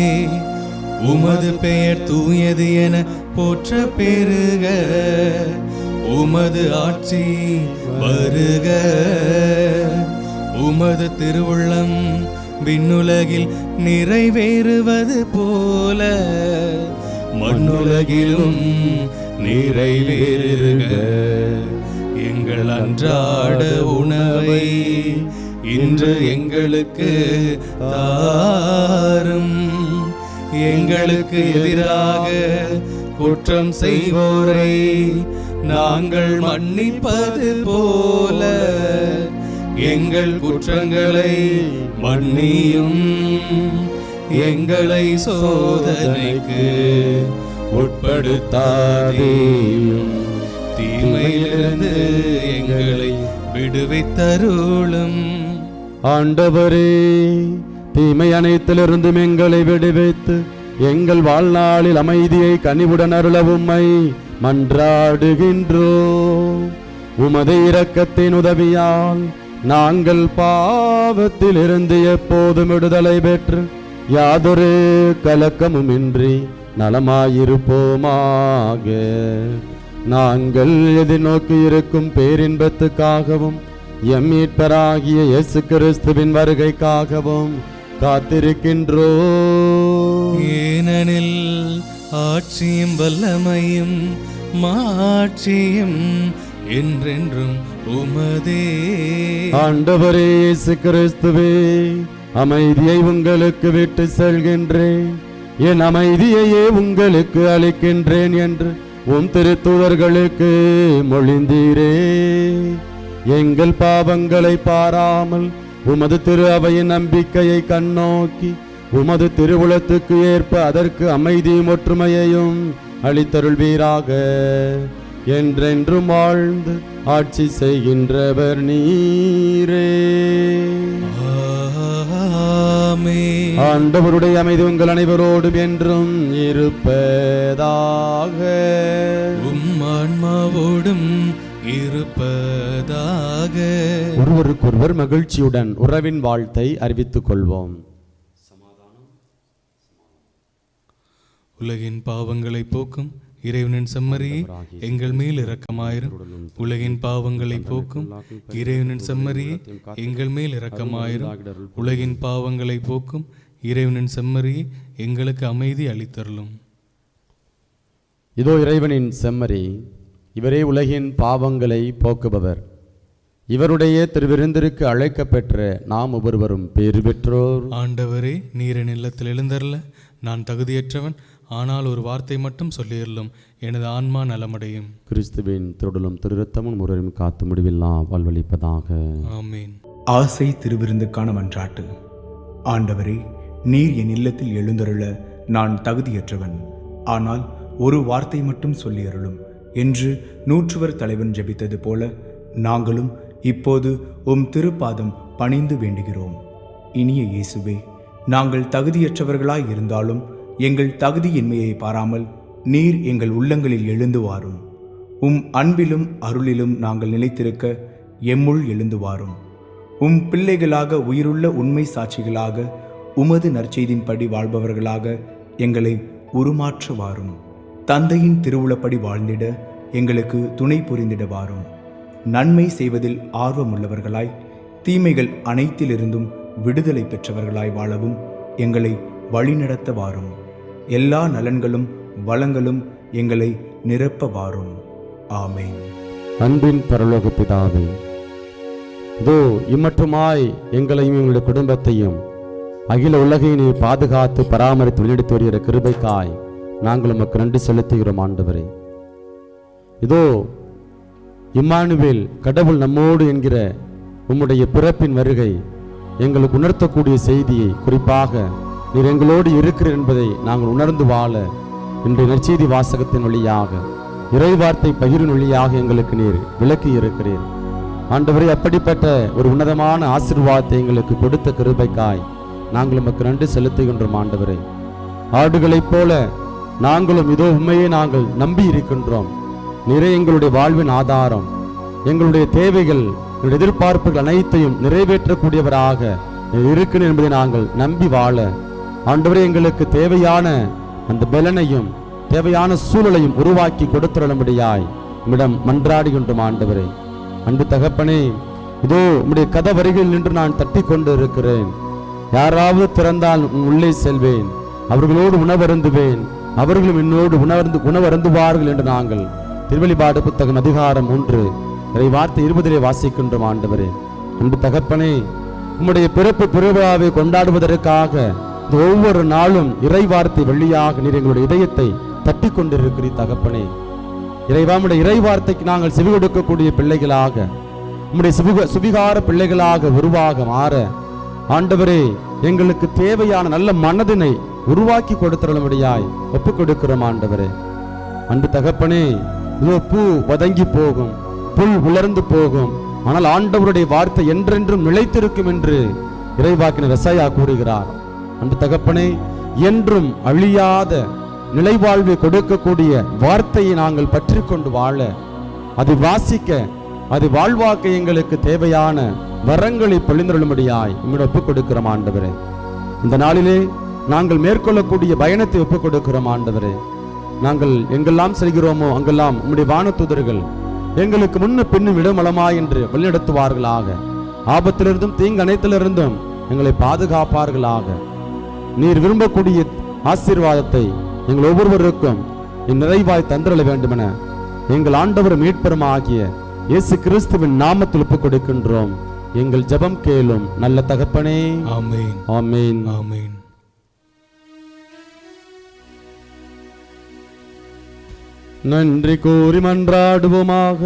உமது பெயர் தூயது என போற்ற பெருக, உமது ஆட்சி வருக, உமது திருவுள்ளம் விண்ணுலகில் நிறைவேறுவது போல மண்ணுலகிலும் நிறைவேறுக. எங்கள் அன்றாட உணவை இன்று எங்களுக்கு தாரும், எங்களுக்கு எதிராக குற்றம் செய்வோரை நாங்கள் மன்னிப்பது போல எங்கள் குற்றங்களை மன்னியும். எங்களை சோதனைக்கு உட்படுத்தாதேயும், தீமையிலிருந்து எங்களை விடுவித்தருளும். ஆண்டவரே, தீமை அனைத்திலிருந்தும் எங்களை விடுவித்து எங்கள் வாழ்நாளில் அமைதியை கனிவுடன் அருள உம்மை மன்றாடுகின்றோம். உமது இரக்கத்தின் உதவியால் நாங்கள் பாவத்தில் இருந்து எப்போதும் விடுதலை பெற்று யாதொரு கலக்கமுமின்றி நலமாயிருப்போமாக. நாங்கள் எதிர்நோக்கி இருக்கும் பேரின்பத்துக்காகவும் எம் மீட்பராகிய இயேசு கிறிஸ்துவின் வருகைக்காகவும் காத்திருக்கின்றோம். ஏனெனில் ஆட்சியும் வல்லமையும் மாட்சியும் என்றென்றும் உமதே. ஆண்டவரே இயேசு கிறிஸ்துவே, அமைதியை உங்களுக்கு விட்டு செல்கின்றேன், என் அமைதியையே உங்களுக்கு அளிக்கின்றேன் என்று உம் திருத்தூதர்களுக்கு மொழிந்தீரே. எங்கள் பாவங்களை பாராமல் உமது திரு அவையின் நம்பிக்கையை கண்ணோக்கி உமது திருவுளத்துக்கு ஏற்ப அதற்கு அமைதியும் ஒற்றுமையையும் அளித்தருள்வீராக. என்றென்றும் வாழ்ந்து ஆட்சி செய்கின்றவர் நீரே. ஆமென். ஆண்டவருடைய அமைதி உங்கள் அனைவரோடும் என்றும் இருப்பதாக. உம் ஆன்மாவோடும் இருப்பதாக. ஒருவருக்கொருவர் மகிழ்ச்சியுடன் உறவின் வாழ்த்தை அறிவித்துக் கொள்வோம். உலகின் பாவங்களை போக்கும் இறைவனின் செம்மறியே, எங்கள் மேல் இரக்கமாயிரும். உலகின் பாவங்களை போக்கும் இறைவனின் செம்மறியே, எங்கள் மேல் இரக்கமாயிரும். உலகின் பாவங்களை போக்கும் இறைவனின் செம்மறியே, எங்களுக்கு அமைதி அளித்தருளும். இதோ இறைவனின் செம்மறி, இவரே உலகின் பாவங்களை போக்குபவர். இவருடைய திருவிருந்திற்கு அழைக்கப்பெற்ற நாம் ஒவ்வொருவரும் பேறு பெற்றோர். ஆண்டவரே, நீரின் இல்லத்தில் எழுந்தருள நான் தகுதியற்றவன், ஆனால் ஒரு வார்த்தை மட்டும் சொல்லியருளும், எனது ஆன்மா நலமடையும். கிறிஸ்துவின் திருடலும் திருரத்தமும் ஒருவரும் காத்து முடிவில்லா வாழ்வளிப்பதாக. ஆமீன். ஆசை திருவிருந்துக்கான மன்றாட்டு. ஆண்டவரே, நீர் என் இல்லத்தில் எழுந்தருள நான் தகுதியற்றவன், ஆனால் ஒரு வார்த்தை மட்டும் சொல்லியருளும் என்று நூற்றுவர் தலைவன் ஜெபித்தது போல நாங்களும் இப்போது உம் திருப்பாதம் பணிந்து வேண்டுகிறோம். இனிய இயேசுவே, நாங்கள் தகுதியற்றவர்களாய் இருந்தாலும் எங்கள் தகுதியின்மையை பாராமல் நீர் எங்கள் உள்ளங்களில் எழுந்து வாரும். உம் அன்பிலும் அருளிலும் நாங்கள் நிலைத்திருக்க எம்முள் எழுந்து வாரும். உம் பிள்ளைகளாக உயிருள்ள உண்மை சாட்சிகளாக உமது நற்செய்தின்படி வாழ்பவர்களாக எங்களை உருமாற்ற வாரும். தந்தையின் திருவுளப்படி வாழ்ந்திட எங்களுக்கு துணை புரிந்திட வாரும். நன்மை செய்வதில் ஆர்வமுள்ளவர்களாய் தீமைகள் அனைத்திலிருந்தும் விடுதலை பெற்றவர்களாய் வாழவும் எங்களை வழிநடத்த வாரும். எல்லா நலன்களும் வளங்களும் எங்களை நிரப்ப வாரும். ஆமென். அன்பின் பரலோக பிதாவே, இதோ இம்மட்டுமாய் எங்களையும் எங்களுடைய குடும்பத்தையும் அகில உலகையினை பாதுகாத்து பராமரித்து வெளியிட்டு வருகிற கிருபைக்காய் நாங்கள் உமக்கு நன்றி செலுத்துகிறோம். ஆண்டவரே, இதோ இம்மானுவேல், கடவுள் நம்மோடு என்கிற உம்முடைய பிறப்பின் வருகை எங்களுக்கு உணர்த்தக்கூடிய செய்தியை, குறிப்பாக நீர் எங்களோடு இருக்கிறீர் என்பதை நாங்கள் உணர்ந்து வாழ இன்றைய நற்செய்தி வாசகத்தின் வழியாக, இறைவார்த்தை பகிரின் வழியாக எங்களுக்கு நீர் விளக்கி இருக்கிறீர். ஆண்டவரே, அப்படிப்பட்ட ஒரு உன்னதமான ஆசீர்வாதத்தை எங்களுக்கு கொடுத்த கிருபைக்காய் நாங்கள் உமக்கு நன்றி செலுத்துகின்றோம். ஆண்டவரே, ஆடுகளைப் போல நாங்களும் இதோ உண்மையை நாங்கள் நம்பி இருக்கின்றோம். நிறைய எங்களுடைய வாழ்வின் ஆதாரம், எங்களுடைய தேவைகள், எங்களுடைய எதிர்பார்ப்புகள் அனைத்தையும் நிறைவேற்றக்கூடியவராக இருக்கிறேன் என்பதை நாங்கள் நம்பி வாழ ஆண்டவரே எங்களுக்கு தேவையான அந்த பலனையும் தேவையான சூழலையும் உருவாக்கி கொடுத்துள்ளபடியாய் உம்மிடம் மன்றாடுகின்றோம். ஆண்டவரே, அன்பு தகப்பனே, இதோ உம்முடைய கதவருகில் நின்று நான் தட்டி கொண்டு இருக்கிறேன். யாராவது திறந்தால் உள்ளே செல்வேன், அவர்களோடு உணவருந்துவேன், அவர்களும் என்னோடு உணவருந்துவார்கள் என்று நாங்கள் திருவெளிப்பாடு புத்தகம் அதிகாரம் 1 வார்த்தை 20 வாசிக்கின்றோம். ஆண்டவரே, அன்பு தகப்பனே, உம்முடைய பிறப்பு பெருவிழாவை கொண்டாடுவதற்காக இந்த ஒவ்வொரு நாளும் இறை வார்த்தை வழியாக நீர் எங்களுடைய இதயத்தை தட்டி கொண்டிருக்கிறீர் தகப்பனே. இறைவா, உம்முடைய இறை வார்த்தைக்கு நாங்கள் செவி கொடுக்கக்கூடிய பிள்ளைகளாக, உம்முடைய சுவிகார பிள்ளைகளாக உருவாக மாற ஆண்டவரே, எங்களுக்கு தேவையான நல்ல மனதினை உருவாக்கி கொடுத்துள்ளபடியாய் ஒப்புக் கொடுக்கிறோம் ஆண்டவரே. அன்பு தகப்பனே, இதோ பூ வதங்கி போகும், புல் உலர்ந்து போகும், ஆனால் ஆண்டவருடைய வார்த்தை என்றென்றும் நிலைத்திருக்கும் என்று இறைவாக்கினர் எசாயா கூறுகிறார். அன்பு தகப்பனே, என்றும் அழியாத நிலைவாழ்வை கொடுக்கக்கூடிய வார்த்தையை நாங்கள் பற்றி கொண்டு வாழ, அதை வாசிக்க, அதை வாழ்வாக்க எங்களுக்கு தேவையான வரங்களை பொழிந்தருளும்படியாய் உம்மிடம் ஒப்புக் கொடுக்கிறோம் ஆண்டவரே. இந்த நாளிலே நாங்கள் மேற்கொள்ளக்கூடிய பயணத்தை ஒப்புக் கொடுக்கிறோம் ஆண்டவரே. நாங்கள் எங்கெல்லாம் செல்கிறோமோ அங்கெல்லாம் உம்முடைய வானதூதர்கள் எங்களுக்கு முன்ன பின்னும் இடமளமாய் என்று வழிநடத்துவார்களாக. ஆபத்திலிருந்தும் தீங்கு அனைத்திலிருந்தும் எங்களை பாதுகாப்பார்களாக. நீர் விரும்பக்கூடிய ஆசீர்வாதத்தை எங்கள் ஒவ்வொருவருக்கும் நிறைவாய் தந்திரள வேண்டுமென எங்கள் ஆண்டவர் மீட்பெரும் ஆகிய இயேசு கிறிஸ்துவின் நாமத்தில் ஒப்புக் கொடுக்கின்றோம். எங்கள் ஜெபம் கேளும் நல்ல தகப்பனே. ஆமென். ஆமென். ஆமென். நன்றி கூறி மன்றாடுவோமாக.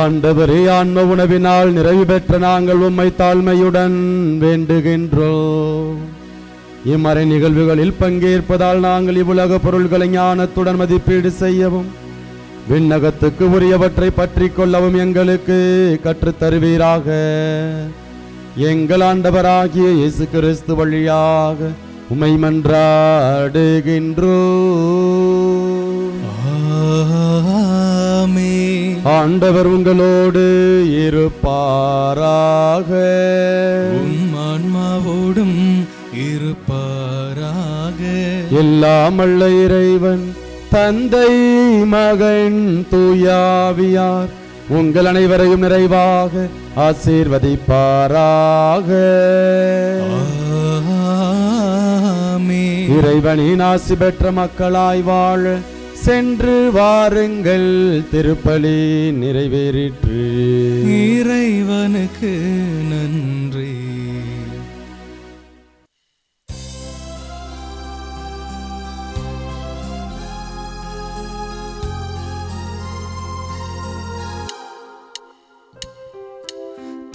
ஆண்டவரே, ஆன்ம உணவினால் நிறைவு பெற்ற நாங்கள் உம்மை தாழ்மையுடன் வேண்டுகின்றோம். இம்மறை நிகழ்வுகளில் பங்கேற்பதால் நாங்கள் இவ்வுலக பொருள்களை ஞானத்துடன் மதிப்பீடு செய்யவும், விண்ணகத்துக்கு உரியவற்றை பற்றி கொள்ளவும் எங்களுக்கு கற்றுத்தருவீராக. எங்கள் ஆண்டவராகிய இயேசு கிறிஸ்து வழியாக உம்மை மன்றாடுகின்றோம். ஆமென். ஆண்டவர் உங்களோடு இருப்பாராக. உம் ஆன்மாவோடும் இருப்பாராக. எல்லாம் வல்ல இறைவன் தந்தை, மகன், தூயாவியார் உங்கள் அனைவரையும் நிறைவாக ஆசீர்வதிப்பாராக. ஆமென். இறைவனின் ஆசி பெற்ற மக்களாய் வாழ சென்று வாருங்கள். திருப்பலி நிறைவேறிற்று. இறைவனுக்கு நன்றி.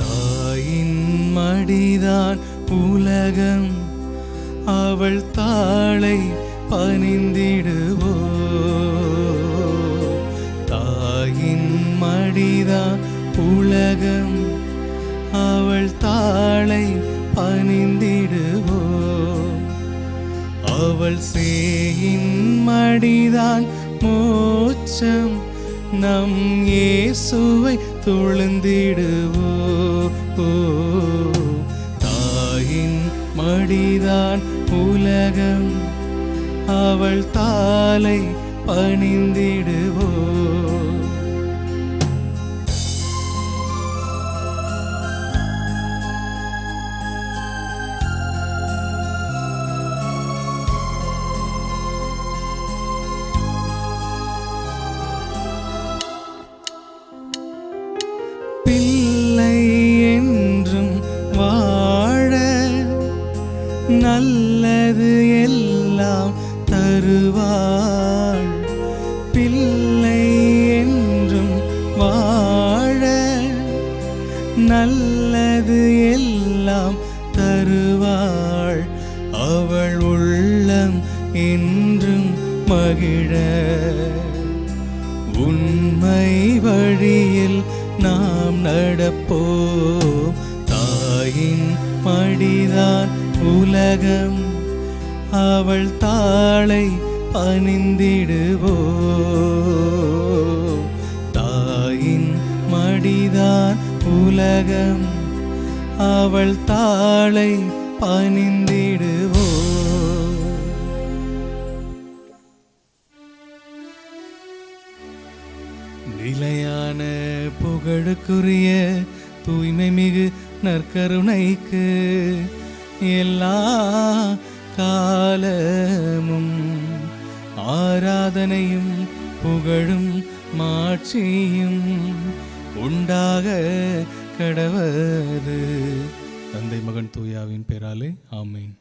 தாயின் மடிதான் உலகம், அவள் தாளை பணிந்திடுவோ. தாயின் மடிதான் உலகம், அவள் தாளை பணிந்திடுவோ. அவள் சேயின் மடிதான் மோட்சம், நம் இயேசுவை தொழுந்திடுவோ. தாயின் மடிதான் உலகம், அவள் தாளை பணிந்திடுவோ. பிள்ளை என்றும் வாழ, நல்லது எல்லாம் தருவாள். பிள்ளை என்றும் வாழ, நல்லது எல்லாம் தருவாள். அவள் உள்ளம் என்றும் மகிழ, உண்மை வழியில் நாம் நடப்போம். தாயின் மடிதான் உலகம், அவள் தாளை பணிந்திடுவோ. தாயின் மடிதான் உலகம், அவள் தாளை பணிந்திடுவோ. நிலையான புகழுக்குரிய தூய்மை மிகு நற்கருணைக்கு எல்லா காலமும் ஆராதனையும் புகழும் மாட்சியும் உண்டாக கடவது. தந்தை மகன் தூயாவின் பெயராலே ஆமென்.